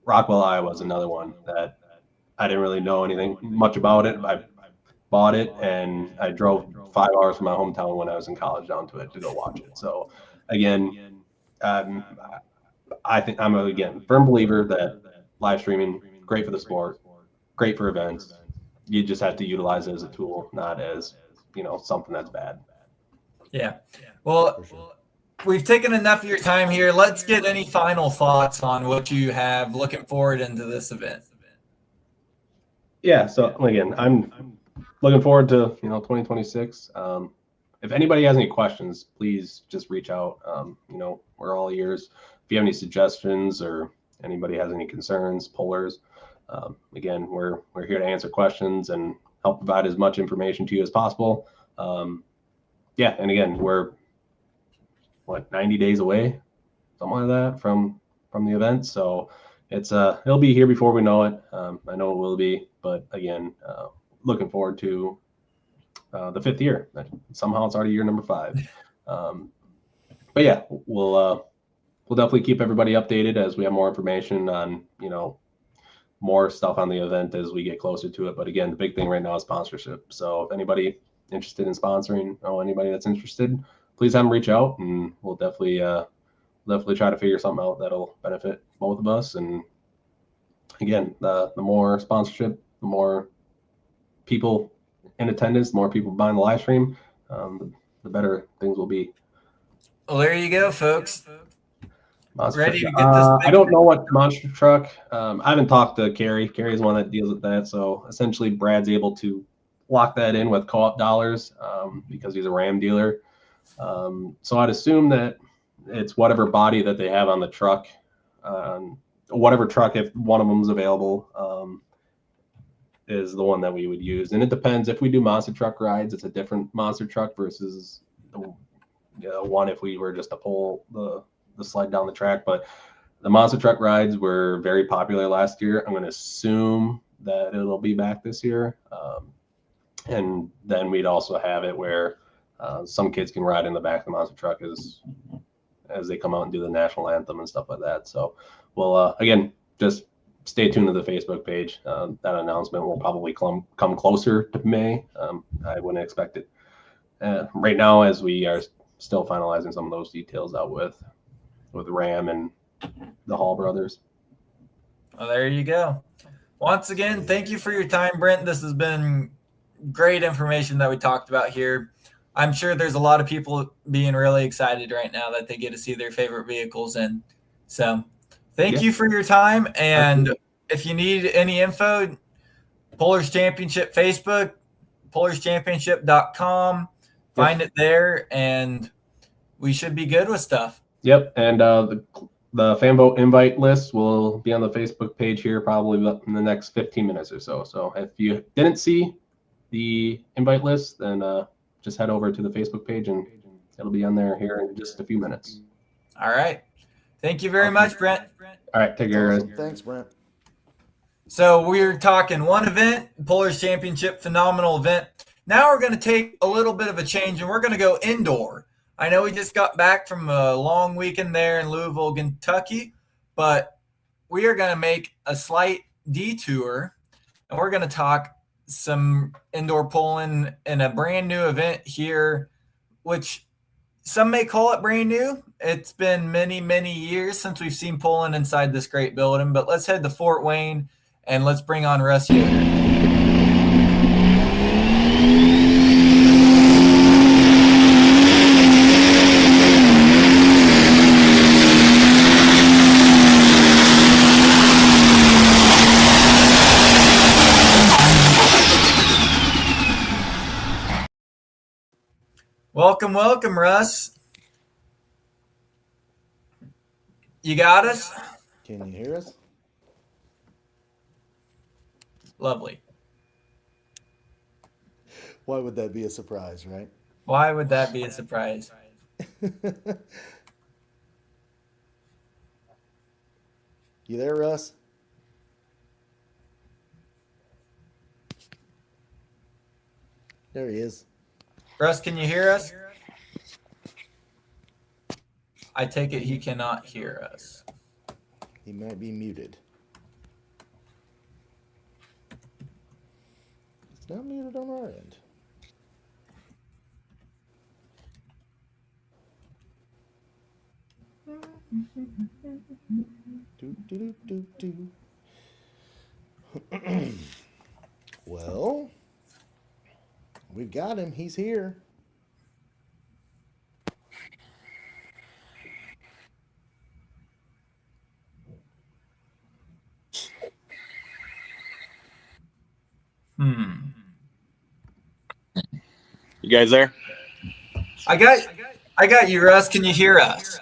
Rockwell, Iowa is another one that I didn't really know anything much about it. I bought it and I drove 5 hours from my hometown when I was in college down to it to go watch it. So again, I think I'm a firm believer that live streaming, great for the sport, great for events. You just have to utilize it as a tool, not as something that's bad. Yeah. Well, we've taken enough of your time here. Let's get any final thoughts on what you have looking forward into this event. Yeah. So again, I'm looking forward to 2026. If anybody has any questions, please just reach out. We're all ears. If you have any suggestions or anybody has any concerns, pullers, again, we're here to answer questions and help provide as much information to you as possible. Yeah, and again, we're 90 days away, something like that from the event. So it'll be here before we know it. I know it will be, but again, looking forward to the 5th year. Somehow it's already year number 5. But yeah, we'll definitely keep everybody updated as we have more information on more stuff on the event as we get closer to it. But again, the big thing right now is sponsorship. So if anybody interested in sponsoring, anybody that's interested, please have them reach out, and we'll definitely try to figure something out that'll benefit both of us. And again, the more sponsorship, the more people in attendance, the more people buying the live stream, the better things will be. Well, there you go, folks. Ready to get this I don't know what monster truck. I haven't talked to Carrie. Carrie's one that deals with that. So essentially, Brad's able to lock that in with co-op dollars because he's a Ram dealer. So I'd assume that it's whatever body that they have on the truck, whatever truck, if one of them's available, is the one that we would use. And it depends. If we do monster truck rides, it's a different monster truck versus the one if we were just to pull the sled down the track. But the monster truck rides were very popular last year. I'm going to assume that it'll be back this year. And then we'd also have it where some kids can ride in the back of the monster truck as they come out and do the national anthem and stuff like that. So we'll, again, just stay tuned to the Facebook page. That announcement will probably come closer to May. I wouldn't expect it right now, as we are still finalizing some of those details out with Ram and the Hall brothers. Well, there you go. Once again, thank you for your time, Brent. This has been great information that we talked about here. I'm sure there's a lot of people being really excited right now that they get to see their favorite vehicles. And so thank you for your time. And if you need any info, Pullers Championship Facebook, pullerschampionship.com, find it there, and we should be good with stuff. Yep. And the fan vote invite list will be on the Facebook page here probably in the next 15 minutes or so. So if you didn't see the invite list, then just head over to the Facebook page and it'll be on there here in just a few minutes. All right. Thank you very much, Brent. All right. Take care, guys. Awesome. Thanks, Brent. So we're talking one event, Pullers Championship, phenomenal event. Now we're going to take a little bit of a change, and we're going to go indoor. I know we just got back from a long weekend there in Louisville, Kentucky, but we are going to make a slight detour, and we're going to talk some indoor pulling in a brand new event here, which some may call it brand new. It's been many, many years since we've seen pulling inside this great building, but let's head to Fort Wayne and let's bring on Russ Yoder. Welcome, welcome, Russ. You got us? Can you hear us? Lovely. Why would that be a surprise, right? Why would that be a surprise? You there, Russ? There he is. Russ, can you hear us? I take it he cannot hear us. He might be muted. It's not muted on our end. Do, do, do, do, do. Well, we've got him. He's here. You guys there? I got you, Russ. Can you hear us?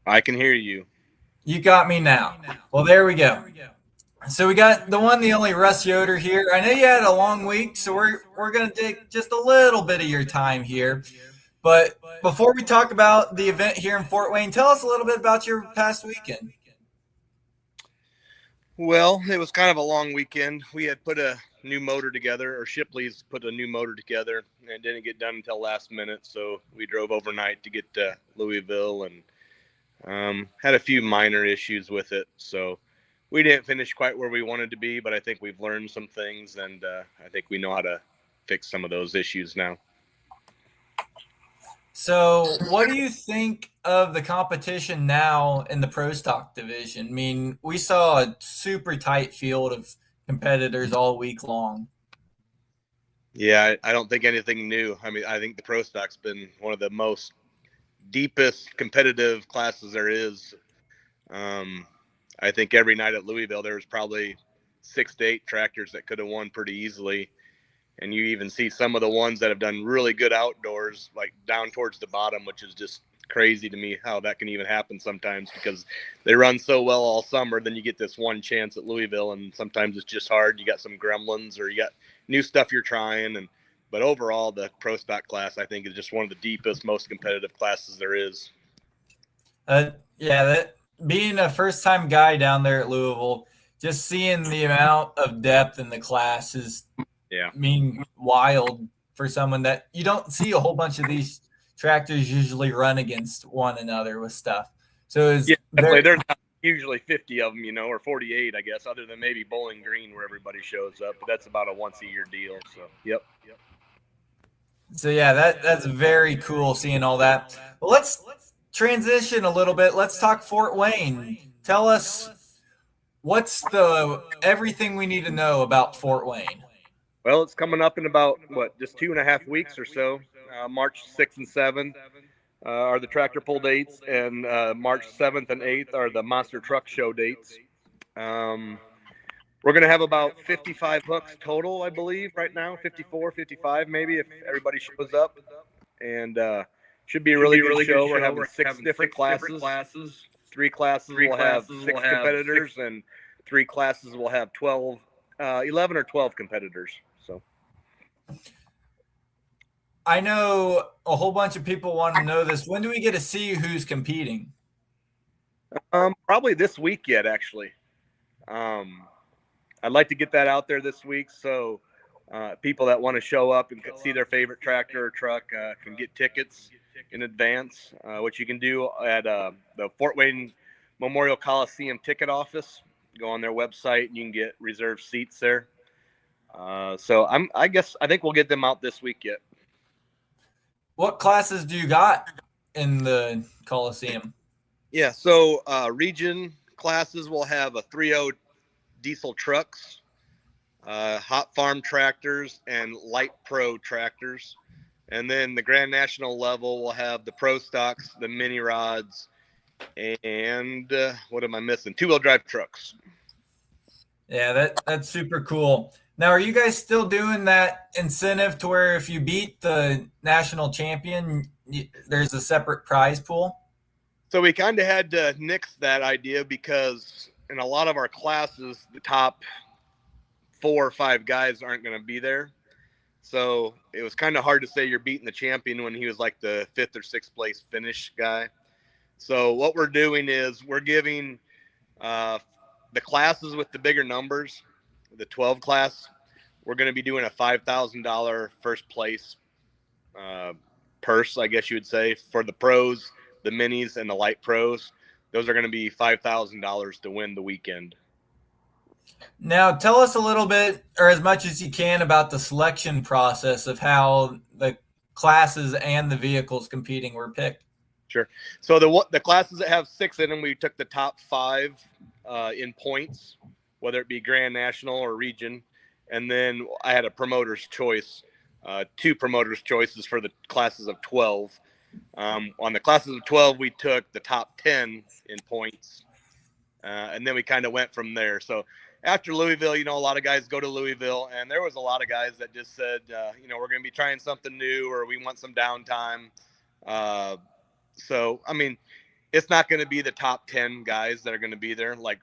I can hear you. You got me now. Well, there we go. So we got the one, the only Russ Yoder here. I know you had a long week, so we're going to take just a little bit of your time here. But before we talk about the event here in Fort Wayne, tell us a little bit about your past weekend. Well, it was kind of a long weekend. We had put a new motor together, or Shipley's put a new motor together, and it didn't get done until last minute. So we drove overnight to get to Louisville and had a few minor issues with it. So we didn't finish quite where we wanted to be, but I think we've learned some things, and I think we know how to fix some of those issues now. So what do you think of the competition now in the Pro Stock division? I mean, we saw a super tight field of competitors all week long. Yeah, I don't think anything new. I mean, I think the Pro Stock's been one of the most deepest competitive classes there is. I think every night at Louisville, there was probably 6 to 8 tractors that could have won pretty easily. And you even see some of the ones that have done really good outdoors, like down towards the bottom, which is just crazy to me how that can even happen sometimes because they run so well all summer. Then you get this one chance at Louisville, and sometimes it's just hard. You got some gremlins or you got new stuff you're trying. But overall, the Pro Stock class, I think, is just one of the deepest, most competitive classes there is. Being a first-time guy down there at Louisville, just seeing the amount of depth in the class is wild for someone that you don't see a whole bunch of these tractors usually run against one another with stuff. So there's usually 50 of them, or 48, I guess, other than maybe Bowling Green where everybody shows up. But that's about a once-a-year deal. So, yep. So, yeah, that's very cool seeing all that. Well, let's transition a little bit. Let's talk Fort Wayne. Tell us what's everything we need to know about Fort Wayne. Well, it's coming up in about, just 2.5 weeks or so. March 6th and 7th are the tractor pull dates, and March 7th and 8th are the monster truck show dates. We're going to have about 55 hooks total, I believe, right now, 54, 55 maybe, if everybody shows up. And should be a really good show. We're having 6 different classes. 3 classes will have 6 competitors, and 3 classes will have 11 or 12 competitors. So I know a whole bunch of people want to know this. When do we get to see who's competing? Probably this week yet, actually. I'd like to get that out there this week so people that want to show up and see their favorite tractor or truck can get tickets in advance, which you can do at the Fort Wayne Memorial Coliseum ticket office. Go on their website and you can get reserved seats there. So I think we'll get them out this week yet. What classes do you got in the Coliseum? Yeah, so region classes will have a 3.0 diesel trucks, hot farm tractors, and light pro tractors. And then the Grand National level will have the Pro Stocks, the mini rods, and what am I missing? 2-wheel drive trucks. Yeah, that's super cool. Now, are you guys still doing that incentive to where if you beat the national champion, there's a separate prize pool? So we kind of had to nix that idea because in a lot of our classes, the top 4 or 5 guys aren't going to be there. So it was kind of hard to say you're beating the champion when he was like the 5th or 6th place finish guy. So what we're doing is we're giving the classes with the bigger numbers, the 12 class, we're going to be doing a $5,000 first place purse, I guess you would say, for the pros, the minis, and the light pros. Those are going to be $5,000 to win the weekend. Now, tell us a little bit, or as much as you can, about the selection process of how the classes and the vehicles competing were picked. Sure. So the classes that have 6 in them, we took the top 5 in points, whether it be Grand National or Region, and then I had a promoter's choice, 2 promoter's choices for the classes of 12. On the classes of 12, we took the top 10 in points, and then we kind of went from there. So after Louisville, a lot of guys go to Louisville, and there was a lot of guys that just said, we're going to be trying something new, or we want some downtime. So, I mean, it's not going to be the top 10 guys that are going to be there like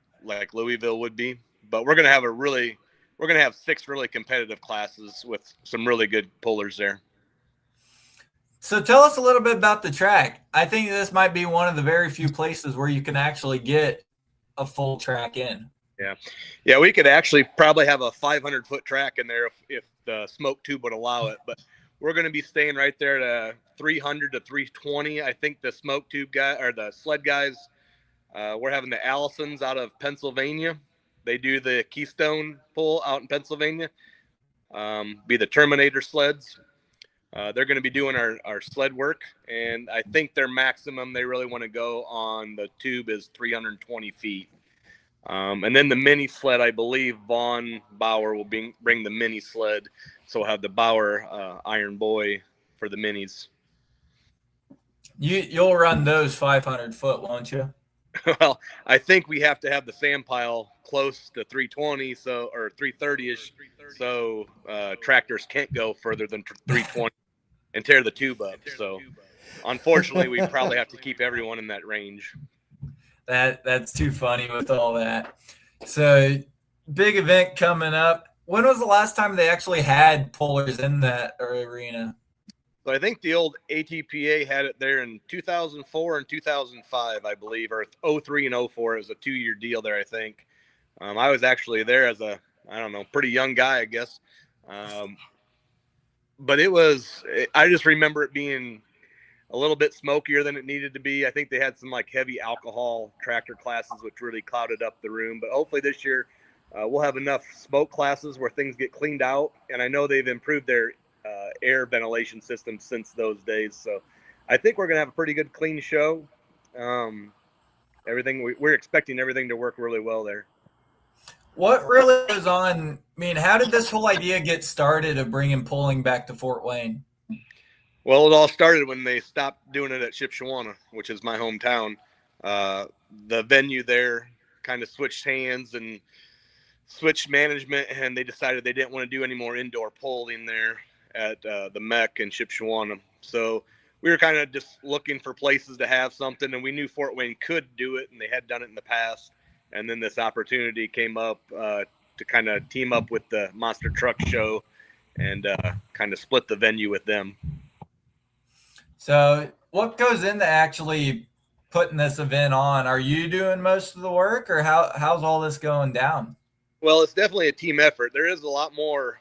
Louisville would be, but we're going to have 6 really competitive classes with some really good pullers there. So tell us a little bit about the track. I think this might be one of the very few places where you can actually get a full track in. Yeah, we could actually probably have a 500-foot track in there if the smoke tube would allow it, but we're going to be staying right there to 300 to 320. I think the smoke tube guy or the sled guys, we're having the Allisons out of Pennsylvania. They do the Keystone pull out in Pennsylvania, be the Terminator sleds. They're going to be doing our sled work, and I think their maximum they really want to go on the tube is 320 feet. And then the mini sled, I believe Vaughn Bauer will bring the mini sled. So we'll have the Bauer Iron Boy for the minis. You'll run those 500-foot, won't you? Well, I think we have to have the sand pile close to 320, or 330-ish, so tractors can't go further than 320 and tear the tube up. So unfortunately, we probably have to keep everyone in that range. That's too funny with all that. So big event coming up. When was the last time they actually had pullers in that arena? So I think the old ATPA had it there in 2004 and 2005, I believe, or 03 and 04. It was a 2-year deal there, I think. I was actually there as a, pretty young guy, I guess. But I just remember it being a little bit smokier than it needed to be. I think they had some heavy alcohol tractor classes, which really clouded up the room. But hopefully this year we'll have enough smoke classes where things get cleaned out. And I know they've improved their air ventilation system since those days. So I think we're going to have a pretty good clean show. We're expecting everything to work really well there. What really goes on? I mean, how did this whole idea get started of bringing pulling back to Fort Wayne? Well, it all started when they stopped doing it at Shipshewana, which is my hometown. The venue there kind of switched hands and switched management, and they decided they didn't want to do any more indoor polling there at the Mech in Shipshewana. So we were kind of just looking for places to have something, and we knew Fort Wayne could do it, and they had done it in the past. And then this opportunity came up to kind of team up with the Monster Truck Show and kind of split the venue with them. So what goes into actually putting this event on? Are you doing most of the work, or how's all this going down? Well, it's definitely a team effort. There is a lot more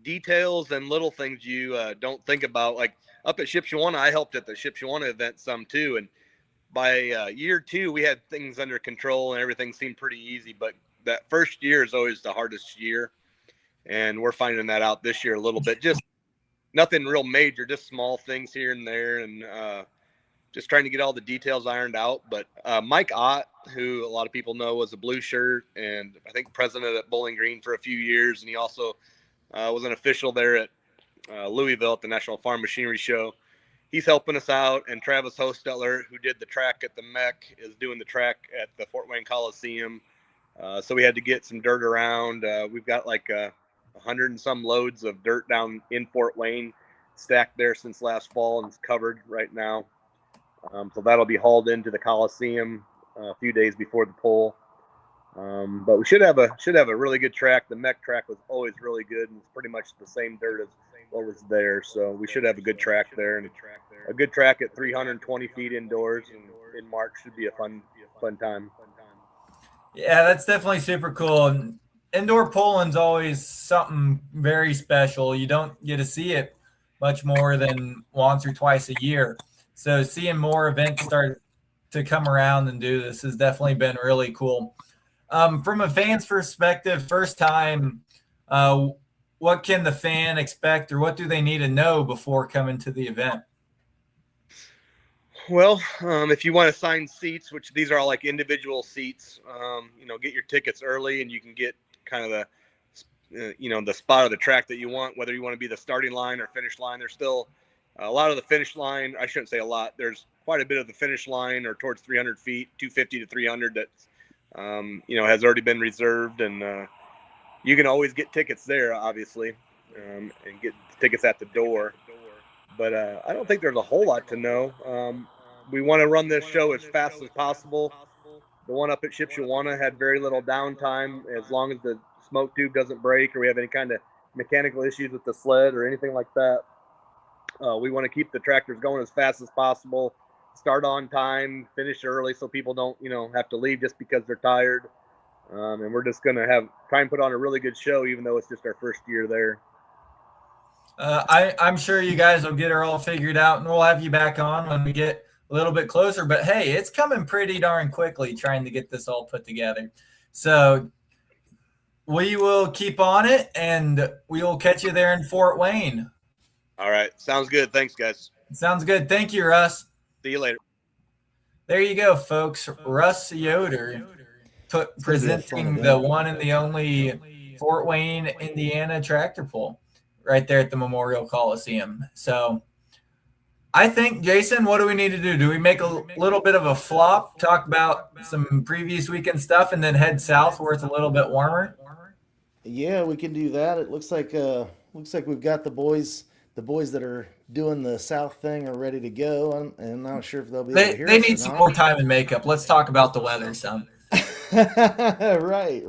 details and little things you don't think about. Like up at Shipshewana, I helped at the Shipshewana event some too. And by year 2, we had things under control and everything seemed pretty easy. But that first year is always the hardest year. And we're finding that out this year a little bit. Just nothing real major, just small things here and there. And just trying to get all the details ironed out. But Mike Ott, who a lot of people know was a blue shirt and I think president at Bowling Green for a few years. And he also was an official there at Louisville at the National Farm Machinery Show. He's helping us out. And Travis Hostetler, who did the track at the Mech, is doing the track at the Fort Wayne Coliseum. So we had to get some dirt around. We've got 100 and some loads of dirt down in Fort Wayne stacked there since last fall and it's covered right now. So that'll be hauled into the Coliseum a few days before the pull. But we should have a really good track. The mech track was always really good, and it's pretty much the same dirt as what was there. So we should have a good track there, and a good track at 320 feet indoors, and in March should be a fun time. Yeah, that's definitely super cool. And indoor polling's always something very special. You don't get to see it much more than once or twice a year. So seeing more events start to come around and do this has definitely been really cool. From a fan's perspective, first time, what can the fan expect, or what do they need to know before coming to the event? Well, if you want to sign seats, which these are all like individual seats, get your tickets early, and you can get kind of the spot of the track that you want, whether you want to be the starting line or finish line. There's still a lot of the finish line. I shouldn't say a lot. There's quite a bit of the finish line, or towards 300 feet, 250 to 300, that has already been reserved, and you can always get tickets there, obviously, and get tickets at the door. But I don't think there's a whole lot to know. We want to run this show as fast as possible. The one up at Shipshewana had very little downtime. As long as the smoke tube doesn't break, or we have any kind of mechanical issues with the sled or anything like that, we want to keep the tractors going as fast as possible. Start on time, finish early, so people don't, have to leave just because they're tired. And we're just going to try and put on a really good show, even though it's just our first year there. I'm sure you guys will get her all figured out, and we'll have you back on when we get a little bit closer. But hey, it's coming pretty darn quickly trying to get this all put together. So we will keep on it, and we will catch you there in Fort Wayne. All right. Sounds good. Thanks, guys. Sounds good. Thank you, Russ. See you later. There you go, folks. Russ Yoder presenting the one and the only Fort Wayne, Indiana tractor pull right there at the Memorial Coliseum. So I think, Jason, what do we need to do? Do we make a little bit of a flop, talk about some previous weekend stuff, and then head south where it's a little bit warmer? Yeah, we can do that. It looks like we've got the boys that are doing the south thing are ready to go. I'm not sure if they'll be able to hear us. They need some more time and makeup. Let's talk about the weather some. Right.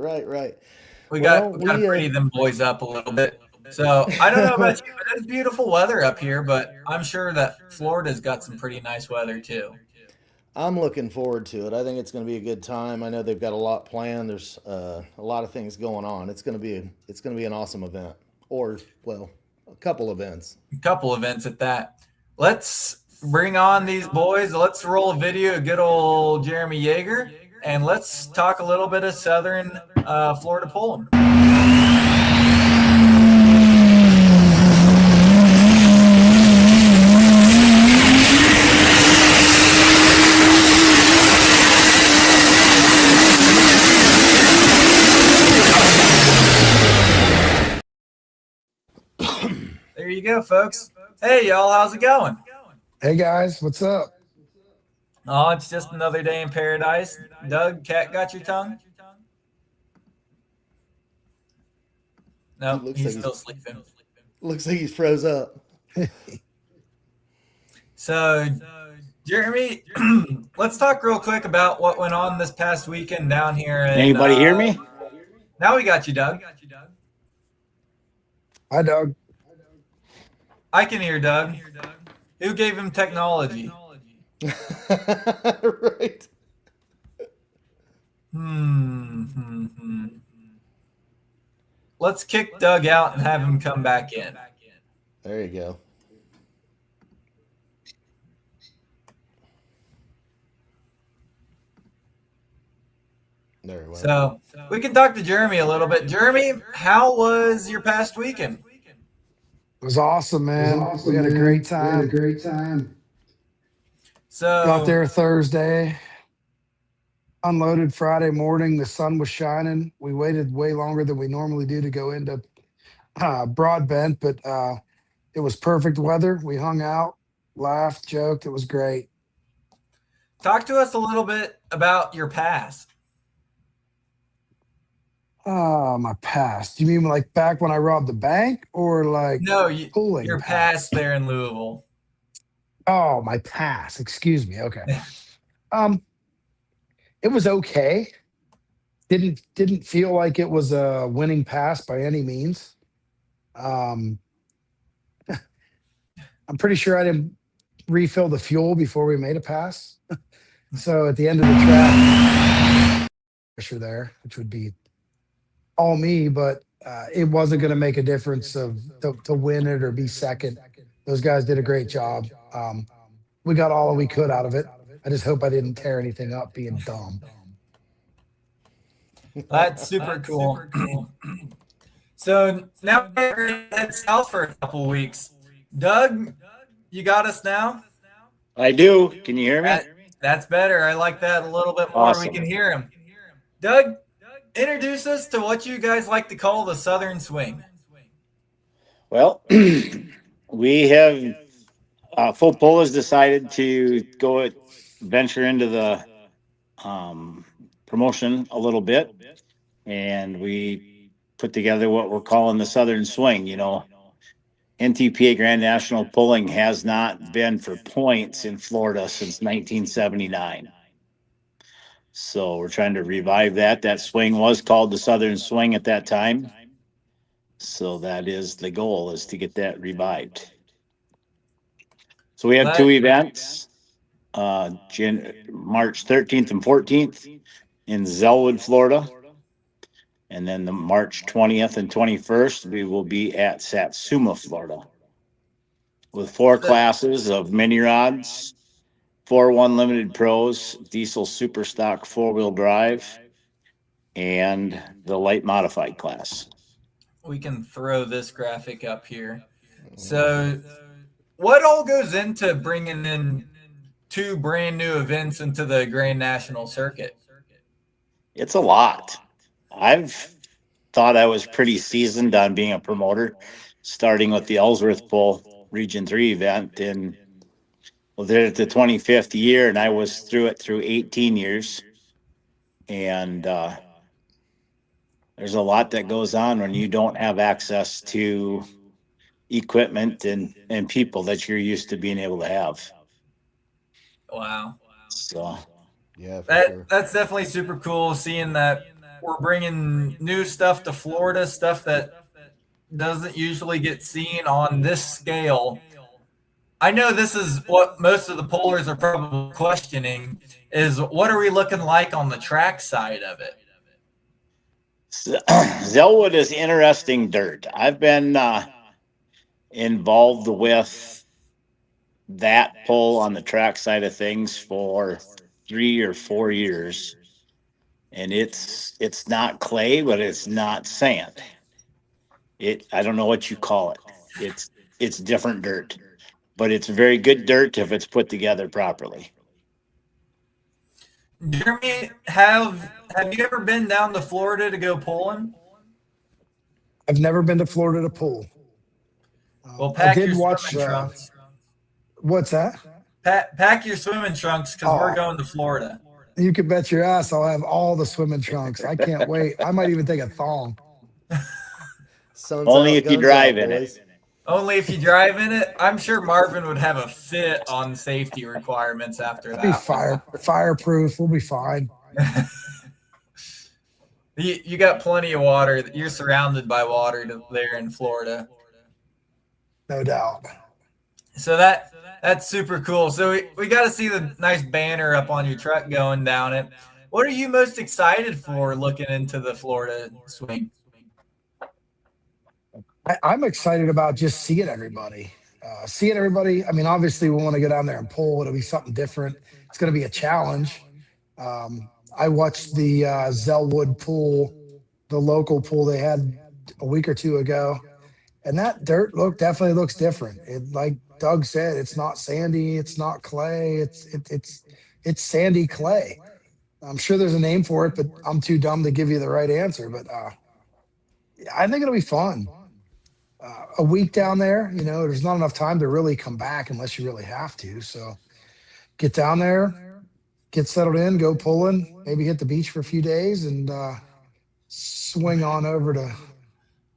We got to pretty them boys up a little bit. So I don't know about you, but it's beautiful weather up here, but I'm sure that Florida's got some pretty nice weather too. I'm looking forward to it. I think it's going to be a good time. I know they've got a lot planned. There's a lot of things going on. It's going to be an awesome event, or well, a couple events. A couple events at that. Let's bring on these boys. Let's roll a video of good old Jeremy Yeager, and let's talk a little bit of Southern Florida pulling. There you go, folks. Hey, y'all, how's it going? Hey, guys, what's up? Oh, it's just another day in paradise. Doug, cat got your tongue? No, he's still sleeping. Looks like he's froze up. So, Jeremy, let's talk real quick about what went on this past weekend down here. Anybody hear me? Now we got you, Doug. Hi, Doug. I can hear Doug. Who gave him technology? Right. Let's kick Doug out and have him come back in. There you go. There we went. So we can talk to Jeremy a little bit. Jeremy, how was your past weekend? It was awesome, man. We had a great time. So Got there Thursday, unloaded Friday morning. The sun was shining. We waited way longer than we normally do to go into Broadbent, but it was perfect weather. We hung out, laughed, joked. It was great. Talk to us a little bit about your past. My past. You mean like back when I robbed the bank, or like your past there in Louisville? Oh, my past. Excuse me. Okay. It was okay. Didn't feel like it was a winning pass by any means. Um, I'm pretty sure I didn't refill the fuel before we made a pass. So at the end of the track, pressure there, which would be all me, but it wasn't going to make a difference to win it or be second. Those guys did a great job. We got all we could out of it. I just hope I didn't tear anything up being dumb. That's super cool. So now we're going to head south for a couple weeks. Doug, you got us now? I do. Can you hear me? That's better. I like that a little bit more. Awesome. We can hear him. Doug, introduce us to what you guys like to call the Southern Swing. Well, we have Full Pull has decided to go venture into the promotion a little bit, and we put together what we're calling the Southern Swing. You know, NTPA Grand National Pulling has not been for points in Florida since 1979. So we're trying to revive that. That swing was called the Southern Swing at that time. So that is the goal, is to get that revived. So we have two events, March 13th and 14th in Zellwood, Florida. And then the March 20th and 21st, we will be at Satsuma, Florida, with 4 classes of mini rods, 4-1 limited pros, diesel super stock 4-wheel drive, and the light modified class. We can throw this graphic up here. So what all goes into bringing in 2 brand new events into the Grand National Circuit? It's a lot. I've thought I was pretty seasoned on being a promoter, starting with the Ellsworth Pull Region 3 event in, well, they're at the 25th year, and I was through it through 18 years. And there's a lot that goes on when you don't have access to equipment and people that you're used to being able to have. Wow. So Yeah, that's definitely super cool, seeing that we're bringing new stuff to Florida, stuff that doesn't usually get seen on this scale. I know this is what most of the pullers are probably questioning, is what are we looking like on the track side of it? Zellwood is interesting dirt. I've been involved with that pull on the track side of things for 3 or 4 years. And it's not clay, but it's not sand. I don't know what you call it. It's different dirt, but it's very good dirt if it's put together properly. Jeremy, have you ever been down to Florida to go pulling? I've never been to Florida to pull. Well, pack I did your watch. swimming trunks. What's that? Pack your swimming trunks, because we're going to Florida. You can bet your ass I'll have all the swimming trunks. I can't wait. I might even take a thong. Only if you drive in it. Only if you drive in it. I'm sure Marvin would have a fit on safety requirements after that. Be fireproof. We'll be fine. You got plenty of water. You're surrounded by water there in Florida. No doubt. So that's super cool. So we got to see the nice banner up on your truck going down it. What are you most excited for looking into the Florida swing? I'm excited about just seeing everybody. I mean, obviously, we want to go down there and pull. It'll be something different. It's going to be a challenge. I watched the Zellwood pool, the local pool they had a week or 2 ago, and that dirt definitely looks different. It, like Doug said, it's not sandy, it's not clay, it's sandy clay. I'm sure there's a name for it, but I'm too dumb to give you the right answer. But I think it'll be fun. A week down there, there's not enough time to really come back unless you really have to. So get down there, get settled in, go pulling, maybe hit the beach for a few days, and swing on over to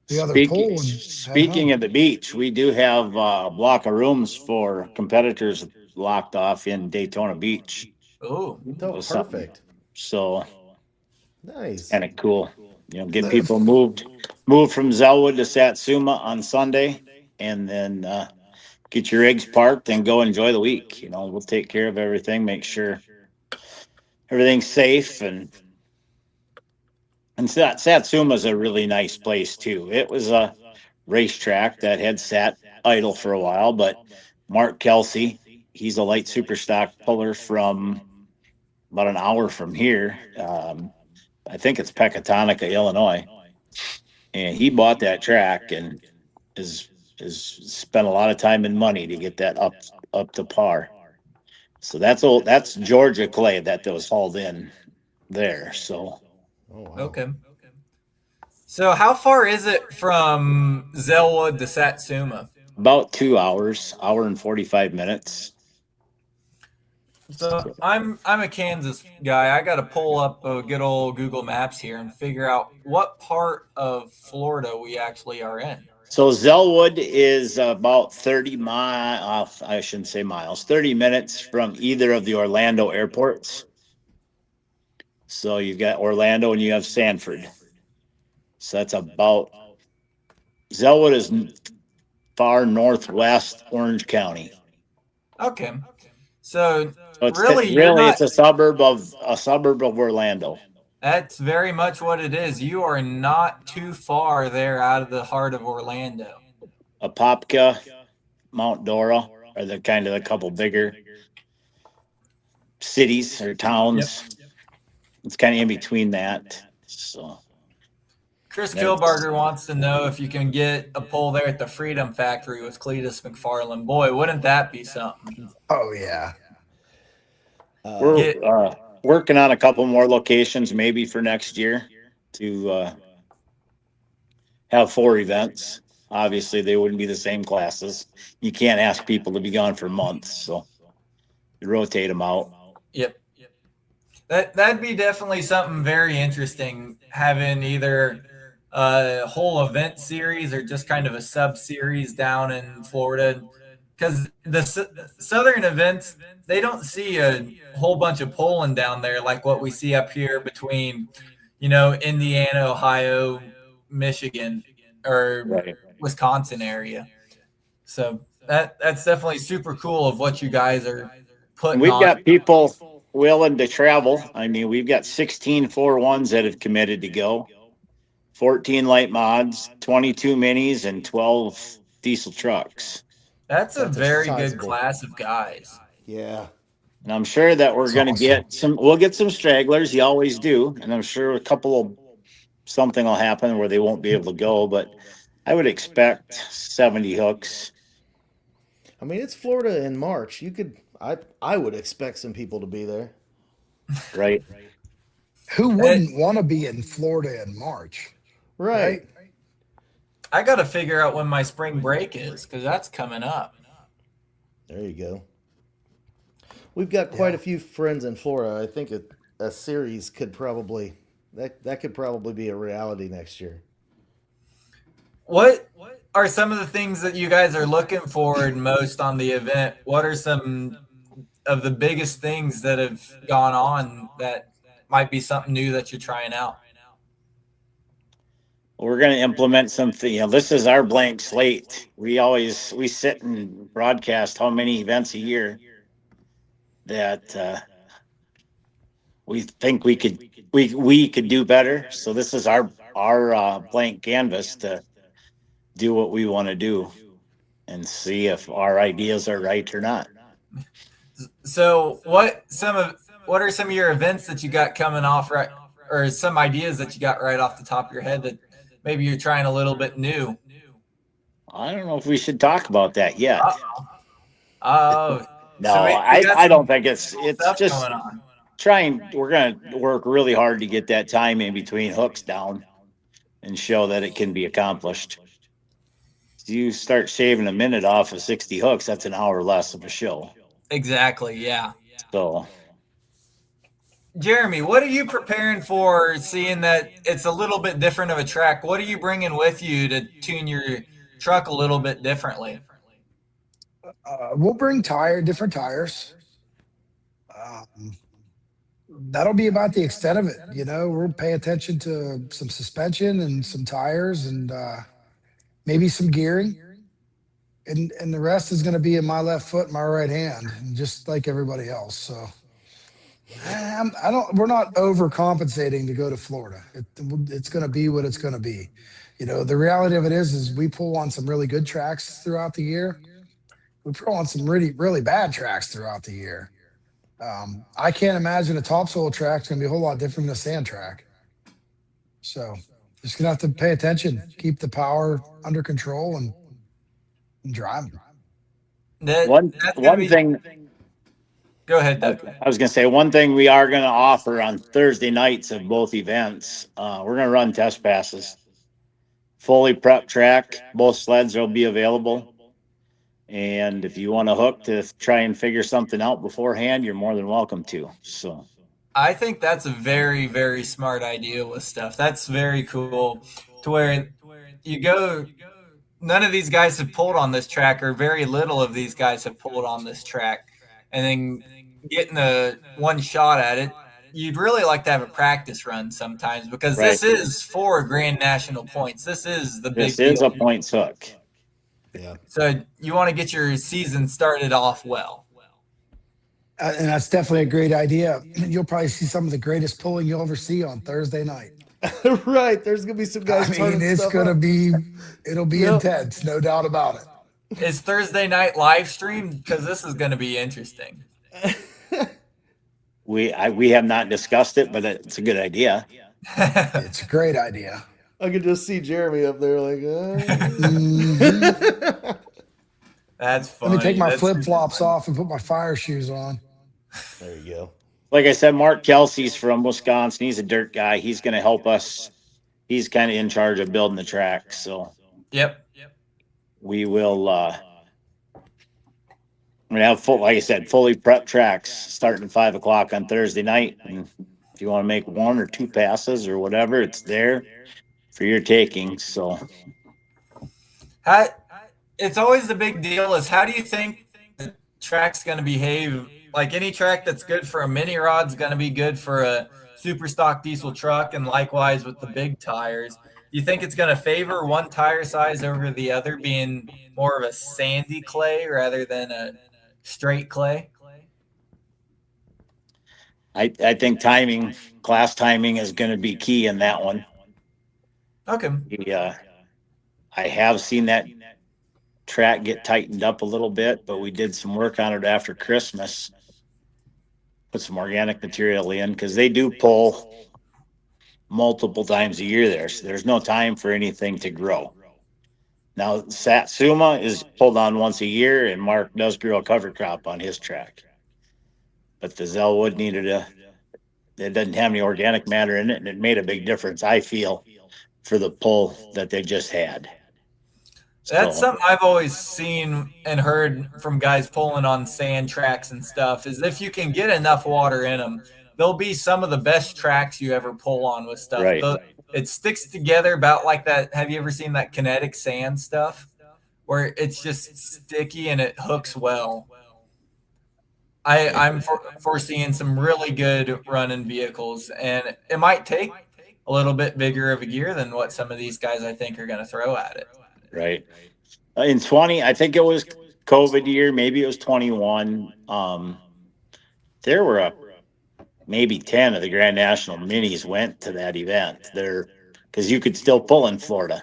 the other pool. Speaking of the beach, we do have a block of rooms for competitors locked off in Daytona Beach. Oh, perfect. So Nice. Kind of cool. Get people moved from Zelwood to Satsuma on Sunday, and then get your rigs parked and go enjoy the week. We'll take care of everything, make sure everything's safe, and Satsuma is a really nice place too. It was a racetrack that had sat idle for a while, but Mark Kelsey, he's a light super stock puller from about an hour from here. I think it's Pecatonica, Illinois, and he bought that track and is spent a lot of time and money to get that up to par. So that's Georgia clay that was hauled in there. So Oh, wow. Okay. So how far is it from Zelwood to Satsuma? about 2 hours, hour and 45 minutes. So I'm a Kansas guy. I got to pull up a good old Google Maps here and figure out what part of Florida we actually are in. So Zelwood is about 30 miles, I shouldn't say miles, 30 minutes from either of the Orlando airports. So you've got Orlando and you have Sanford. So that's about, Zelwood is far northwest Orange County. Okay. So it's really, it's a suburb of Orlando. That's very much what it is. You are not too far there out of the heart of Orlando. Apopka, Mount Dora are the kind of a couple bigger cities or towns. Yep. It's kind of in between that. So Chris Kilbarger wants to know if you can get a pull there at the Freedom Factory with Cletus McFarland. Boy, wouldn't that be something? Oh, yeah. We're working on a couple more locations maybe for next year to have 4 events. Obviously, they wouldn't be the same classes. You can't ask people to be gone for months, so you rotate them out. Yep. That'd be definitely something very interesting, having either a whole event series or just kind of a sub series down in Florida, because the southern events, they don't see a whole bunch of polling down there like what we see up here between, Indiana, Ohio, Michigan, or Wisconsin area. So that's definitely super cool of what you guys are putting. We've got people willing to travel. I mean, we've got 16 4-1s that have committed to go, 14 light mods, 22 minis, and 12 diesel trucks. That's a very good class of guys. Yeah. And I'm sure that we're going to we'll get some stragglers. You always do. And I'm sure something will happen where they won't be able to go, but I would expect 70 hooks. I mean, it's Florida in March. I would expect some people to be there. Right. Who wouldn't want to be in Florida in March? Right. I got to figure out when my spring break is, because that's coming up. There you go. We've got quite a few friends in Florida. I think a series could probably that could probably be a reality next year. What are some of the things that you guys are looking forward most on the event? What are some of the biggest things that have gone on that might be something new that you're trying out? We're going to implement something. This is our blank slate. We sit and broadcast how many events a year that we think we could do better. So this is our blank canvas to do what we want to do and see if our ideas are right or not. So what are some of your events that you got coming off, right, or some ideas that you got right off the top of your head that maybe you're trying a little bit new? I don't know if we should talk about that yet. Oh, no, so I don't think it's just we're going to work really hard to get that time in between hooks down and show that it can be accomplished. You start shaving a minute off of 60 hooks, that's an hour less of a show. Exactly, yeah. So, Jeremy, what are you preparing for, seeing that it's a little bit different of a track? What are you bringing with you to tune your truck a little bit differently? We'll bring different tires. that'll be about the extent of it. We'll pay attention to some suspension and some tires and maybe some gearing. And the rest is going to be in my left foot, my right hand, just like everybody else. So I don't. We're not overcompensating to go to Florida. It's going to be what it's going to be. The reality of it is we pull on some really good tracks throughout the year. We pull on some really, really bad tracks throughout the year. I can't imagine a topsoil track is going to be a whole lot different than a sand track. So just going to have to pay attention, keep the power under control, and drive. One thing. Go ahead, Doug. I was going to say one thing we are going to offer on Thursday nights of both events. We're going to run test passes, fully prep track. Both sleds will be available. And if you want to hook to try and figure something out beforehand, you're more than welcome to. So I think that's a very, very smart idea with stuff. That's very cool. To where you go, none of these guys have pulled on this track, or very little of these guys have pulled on this track. And then getting a one shot at it, you'd really like to have a practice run sometimes, because this is for Grand National points. This is the big deal. This is a points hook. Yeah. So you want to get your season started off well. And that's definitely a great idea. You'll probably see some of the greatest pulling you'll ever see on Thursday night. Right. There's going to be some guys it's going to be, it'll be intense, no doubt about it. Is Thursday night live streamed? Because this is going to be interesting. We have not discussed it, but it's a good idea. It's a great idea. I could just see Jeremy up there like, That's funny. Let me take my flip-flops off and put my fire shoes on. There you go. Like I said, Mark Kelsey's from Wisconsin. He's a dirt guy. He's going to help us. He's kind of in charge of building the track. So Yep. We will we have like I said, fully prepped tracks starting at 5 o'clock on Thursday night. And if you want to make one or two passes or whatever, it's there for your taking. So it's always the big deal is, how do you think the track's going to behave? Like any track that's good for a mini rod's going to be good for a super stock diesel truck, and likewise with the big tires. Do you think it's going to favor one tire size over the other, being more of a sandy clay rather than a straight clay? I think class timing is going to be key in that one. Okay. Yeah, I have seen that track get tightened up a little bit, but we did some work on it after Christmas. Put some organic material in, because they do pull multiple times a year there. So there's no time for anything to grow. Now, Satsuma is pulled on once a year, and Mark does grow a cover crop on his track. But the Zellwood it doesn't have any organic matter in it, and it made a big difference, I feel, for the pull that they just had. That's something I've always seen and heard from guys pulling on sand tracks and stuff, is if you can get enough water in them, they'll be some of the best tracks you ever pull on with stuff. Right. It sticks together about like that. Have you ever seen that kinetic sand stuff where it's just sticky and it hooks well? I'm foreseeing some really good running vehicles, and it might take a little bit bigger of a gear than what some of these guys I think are going to throw at it. Right. In 20, I think it was COVID year, maybe it was 21. There were maybe 10 of the Grand National minis went to that event there, because you could still pull in Florida,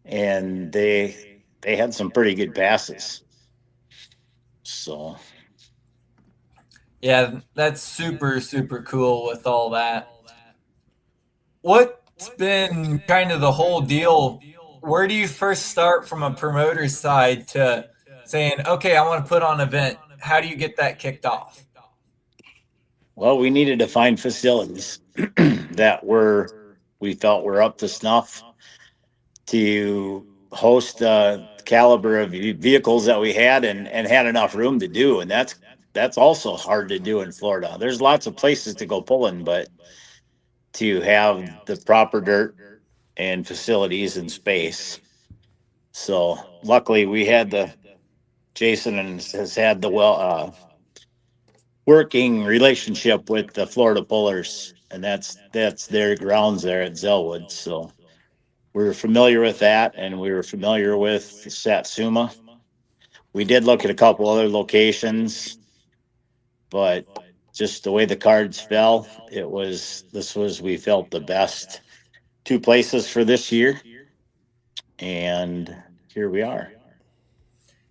and they had some pretty good passes. So yeah, that's super, super cool with all that. What's been kind of the whole deal? Where do you first start from a promoter's side to saying, okay, I want to put on an event? How do you get that kicked off? well, we needed to find facilities that we felt were up to snuff to host the caliber of vehicles that we had, and had enough room to do. And that's also hard to do in Florida. There's lots of places to go pulling, but to have the proper dirt and facilities and space. So luckily we had Jason has had the working relationship with the Florida Pullers, and that's their grounds there at Zellwood. So we were familiar with that, and we were familiar with Satsuma. We did look at a couple other locations, but just the way the cards fell, we felt the best two places for this year, and here we are.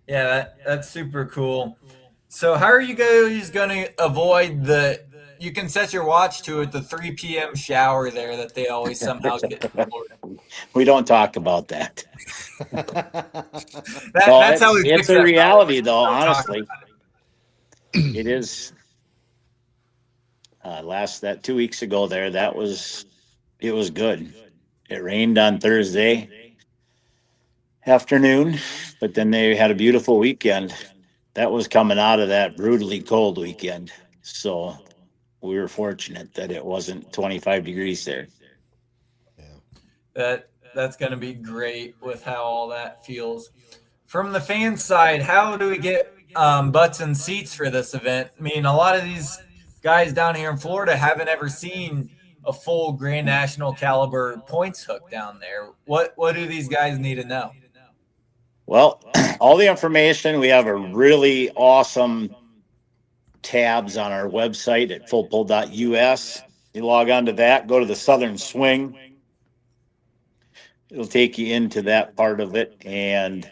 Yeah, that's super cool. So how are you guys going to avoid you can set your watch to it, the 3 p.m. shower there that they always somehow get in Florida. We don't talk about that. That's how we fix it's a that reality, problem. though. Don't talk Honestly, it is. That 2 weeks ago there, it was good. It rained on Thursday afternoon, but then they had a beautiful weekend. That was coming out of that brutally cold weekend. So we were fortunate that it wasn't 25 degrees there. That's going to be great with how all that feels. From the fan side, how do we get butts and seats for this event? I mean, a lot of these guys down here in Florida haven't ever seen a full Grand National caliber points hook down there. What do these guys need to know? Well, all the information, we have a really awesome tabs on our website at fullpull.us. You log on to that, go to the Southern Swing. It'll take you into that part of it, and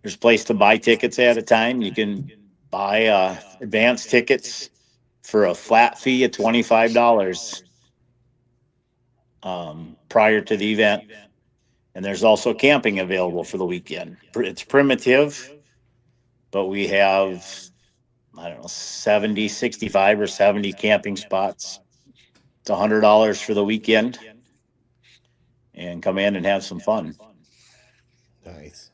there's a place to buy tickets at a time. You can buy advance tickets for a flat fee of $25 prior to the event. And there's also camping available for the weekend. It's primitive, but we have, 65 or 70 camping spots. It's $100 for the weekend, and come in and have some fun. Nice.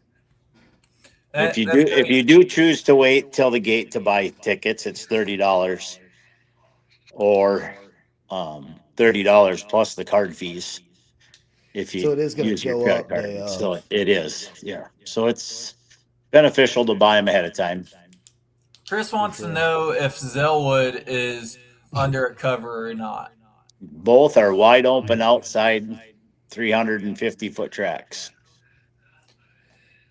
If you do choose to wait till the gate to buy tickets, it's $30 or $30 plus the card fees. So it is going to go up day of. So it is, yeah. So it's beneficial to buy them ahead of time. Chris wants to know if Zellwood is under a cover or not. Both are wide open outside 350-foot tracks.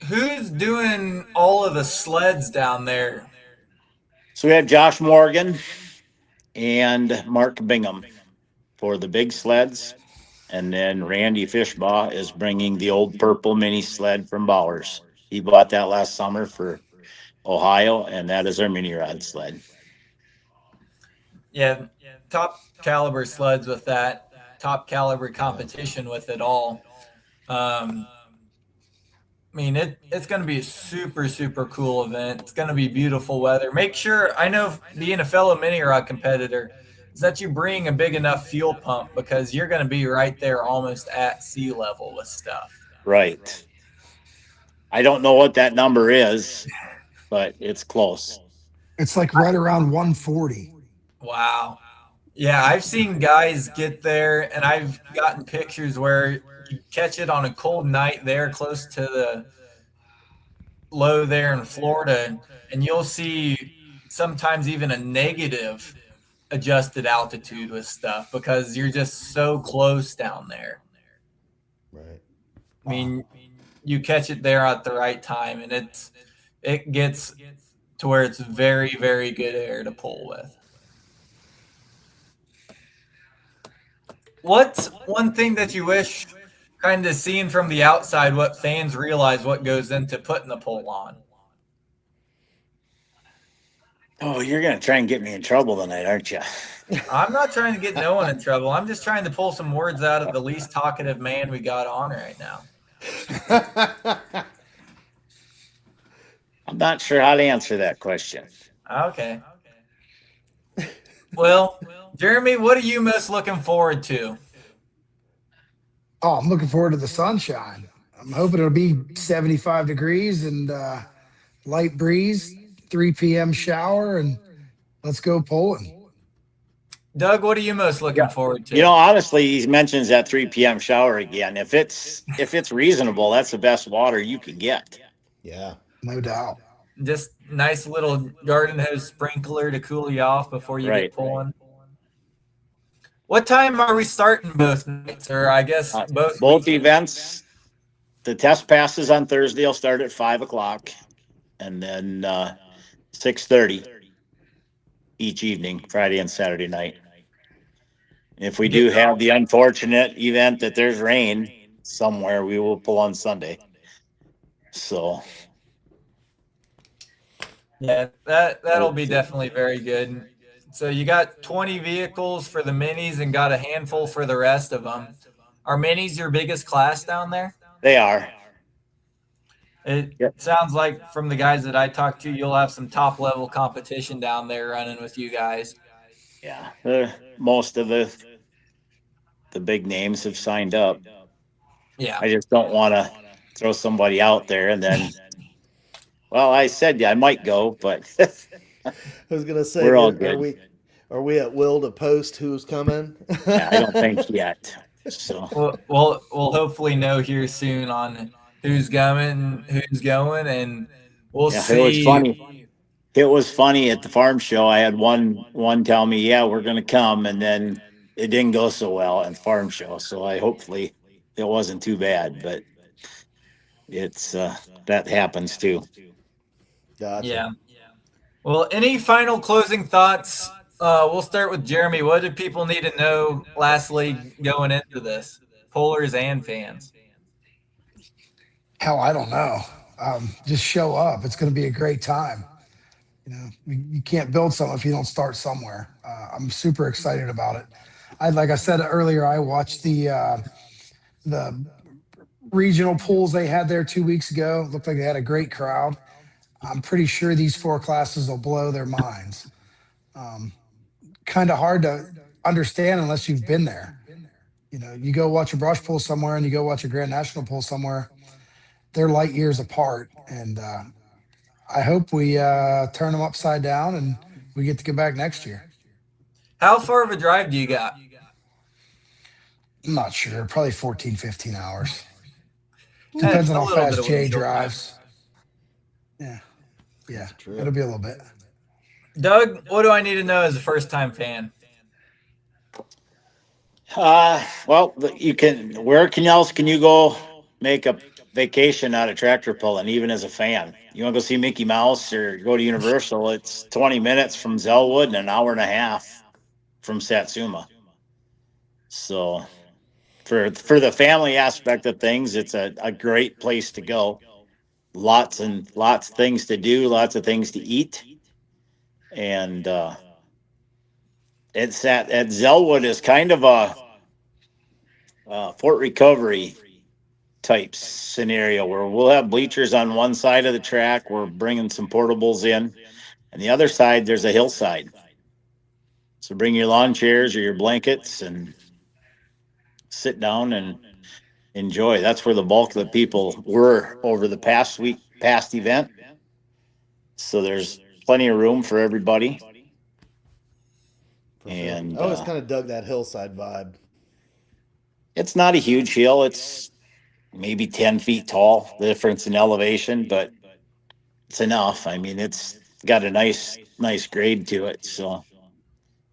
Who's doing all of the sleds down there? So we have Josh Morgan and Mark Bingham for the big sleds. And then Randy Fishbaugh is bringing the old purple mini sled from Bowers. He bought that last summer for Ohio, and that is our mini rod sled. Yeah, top caliber sleds with that, top caliber competition with it all. I mean, it's going to be a super, super cool event. It's going to be beautiful weather. Make sure, I know being a fellow mini rod competitor, is that you bring a big enough fuel pump, because you're going to be right there almost at sea level with stuff. Right. I don't know what that number is, but it's close. It's like right around 140. Wow. Yeah, I've seen guys get there, and I've gotten pictures where you catch it on a cold night there close to the low there in Florida, and you'll see sometimes even a negative adjusted altitude with stuff because you're just so close down there. Right. I mean, you catch it there at the right time, and it gets to where it's very, very good air to pull with. What's one thing that you wish, kind of seeing from the outside, what fans realize what goes into putting the pole on? Oh, you're going to try and get me in trouble tonight, aren't you? I'm not trying to get no one in trouble. I'm just trying to pull some words out of the least talkative man we got on right now. I'm not sure how to answer that question. Okay. Well, Jeremy, what are you most looking forward to? Oh, I'm looking forward to the sunshine. I'm hoping it'll be 75 degrees and light breeze, 3 p.m. shower, and let's go pulling. Doug, what are you most looking forward to? You know, honestly, he mentions that 3 p.m. shower again. If it's reasonable, that's the best water you can get. Yeah. No doubt. Just nice little garden hose sprinkler to cool you off before you Right. get pulling. What time are we starting both nights, or I guess both Both weekends? events, the test passes on Thursday will start at 5 o'clock, and then 6:30 each evening, Friday and Saturday night. If we do have the unfortunate event that there's rain somewhere, we will pull on Sunday. So Yeah, that'll be definitely very good. So you got 20 vehicles for the minis and got a handful for the rest of them. Are minis your biggest class down there? they are. It Yep. sounds like from the guys that I talked to, you'll have some top level competition down there running with you guys. Yeah, most of the big names have signed up. Yeah. I just don't want to throw somebody out there and then, well, I said I might go, but I was gonna say, we're all are good. we at will to post who's coming? Yeah, I don't think yet. So We'll hopefully know here soon on who's going, and we'll yeah, it was see. funny. It was funny at the farm show. I had one tell me, "Yeah, we're going to come," and then it didn't go so well at the farm show. So I hopefully it wasn't too bad, but it's that happens too. Gotcha. Yeah. Well, any final closing thoughts? We'll start with Jeremy. What do people need to know lastly going into this? Pullers and fans. Hell, I don't know. Just show up. It's going to be a great time. You know, you can't build something if you don't start somewhere. I'm super excited about it. Like I said earlier, I watched the regional pools they had there 2 weeks ago. Looked like they had a great crowd. I'm pretty sure these 4 classes will blow their minds. Kind of hard to understand unless you've been there. You know, you go watch a brush pool somewhere and you go watch a Grand National pool somewhere. They're light years apart, and I hope we turn them upside down and we get to go back next year. How far of a drive do you got? I'm not sure. Probably 14, 15 hours. Depends on A how little bit fast of Jay windshield time. drives. Yeah. It'll be a little bit. Doug, what do I need to know as a first time fan? Well, you can. Where else can you go make a vacation out of tractor pulling, even as a fan? You want to go see Mickey Mouse or go to Universal? It's 20 minutes from Zellwood and an hour and a half from Satsuma. So for the family aspect of things, it's a great place to go. Lots and lots of things to do, lots of things to eat. And it's at Zellwood is kind of a Fort Recovery type scenario where we'll have bleachers on one side of the track. We're bringing some portables in, and the other side there's a hillside. So bring your lawn chairs or your blankets and sit down and enjoy. That's where the bulk of the people were over the past event. So there's plenty of room for everybody. For sure. And I always kind of dug that hillside vibe. it's not a huge hill. It's maybe 10 feet tall, the difference in elevation, but it's enough. I mean, it's got a nice grade to it. So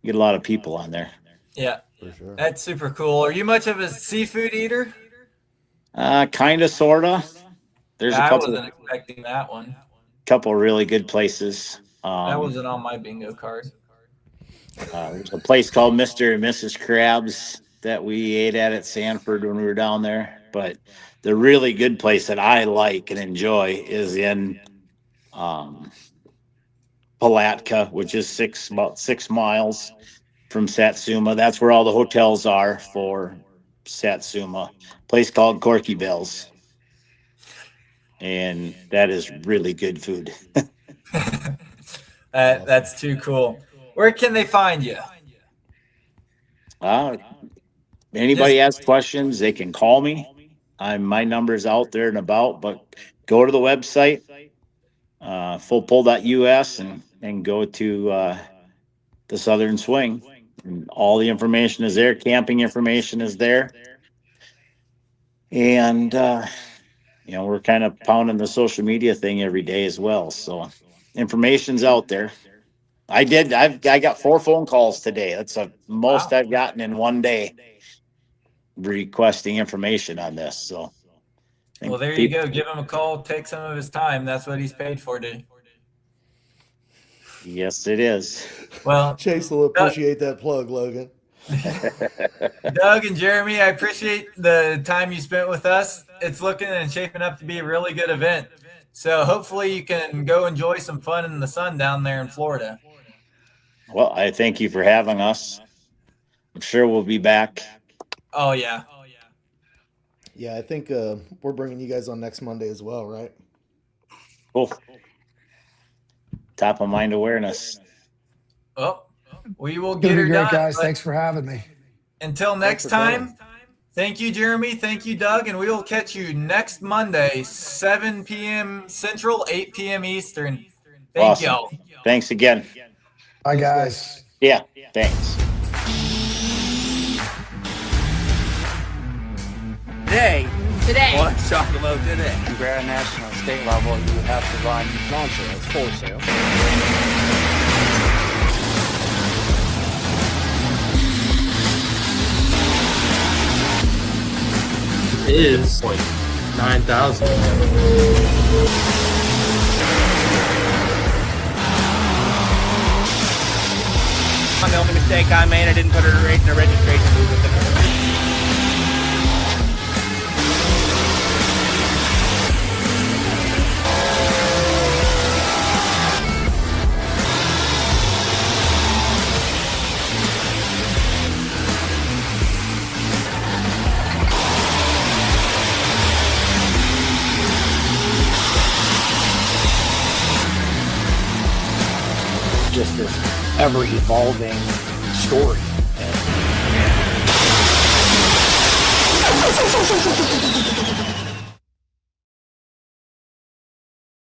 you get a lot of people on there. Yeah, For sure. that's super cool. Are you much of a seafood eater? Kind of, sort of. There's I a wasn't expecting that one. couple really good places. That wasn't on my bingo card. There's a place called Mr. and Mrs. Krabs that we ate at Sanford when we were down there. But the really good place that I like and enjoy is in Palatka, which is about 6 miles from Satsuma. That's where all the hotels are for Satsuma. Place called Corky Bells. And that is really good food. That's too cool. Where can they find you? Anybody has questions, they can call me. My number's out there and about, but go to the website, fullpull.us, and go to the Southern Swing. And all the information is there. Camping information is there. And we're kind of pounding the social media thing every day as well. So information's out there. I got 4 phone calls today. That's the most I've gotten in one day requesting information on this. So Well, there you go. Give him a call. Take some of his time. That's what he's paid for to. Yes, it is. Well, Chase will appreciate that plug, Logan. Doug and Jeremy, I appreciate the time you spent with us. It's looking and shaping up to be a really good event. So hopefully you can go enjoy some fun in the sun down there in Florida. Well, I thank you for having us. I'm sure we'll be back. Oh, yeah. Yeah, I think we're bringing you guys on next Monday as well, right? Cool. Top of mind awareness. Well, we will It's get gonna her be great, done. guys. Thanks for having me. Until next time, thank you, Jeremy. Thank you, Doug. And we will catch you next Monday, 7 p.m. Central, 8 p.m. Eastern. Thank y'all. Thanks again. Bye, guys. Yeah, thanks. Today. What I'm talking about today. Grand national, state level, you have to run non-sales, wholesale. Is like 9,000. The only mistake I made, I didn't put her right in the registration booth. Just this ever-evolving story.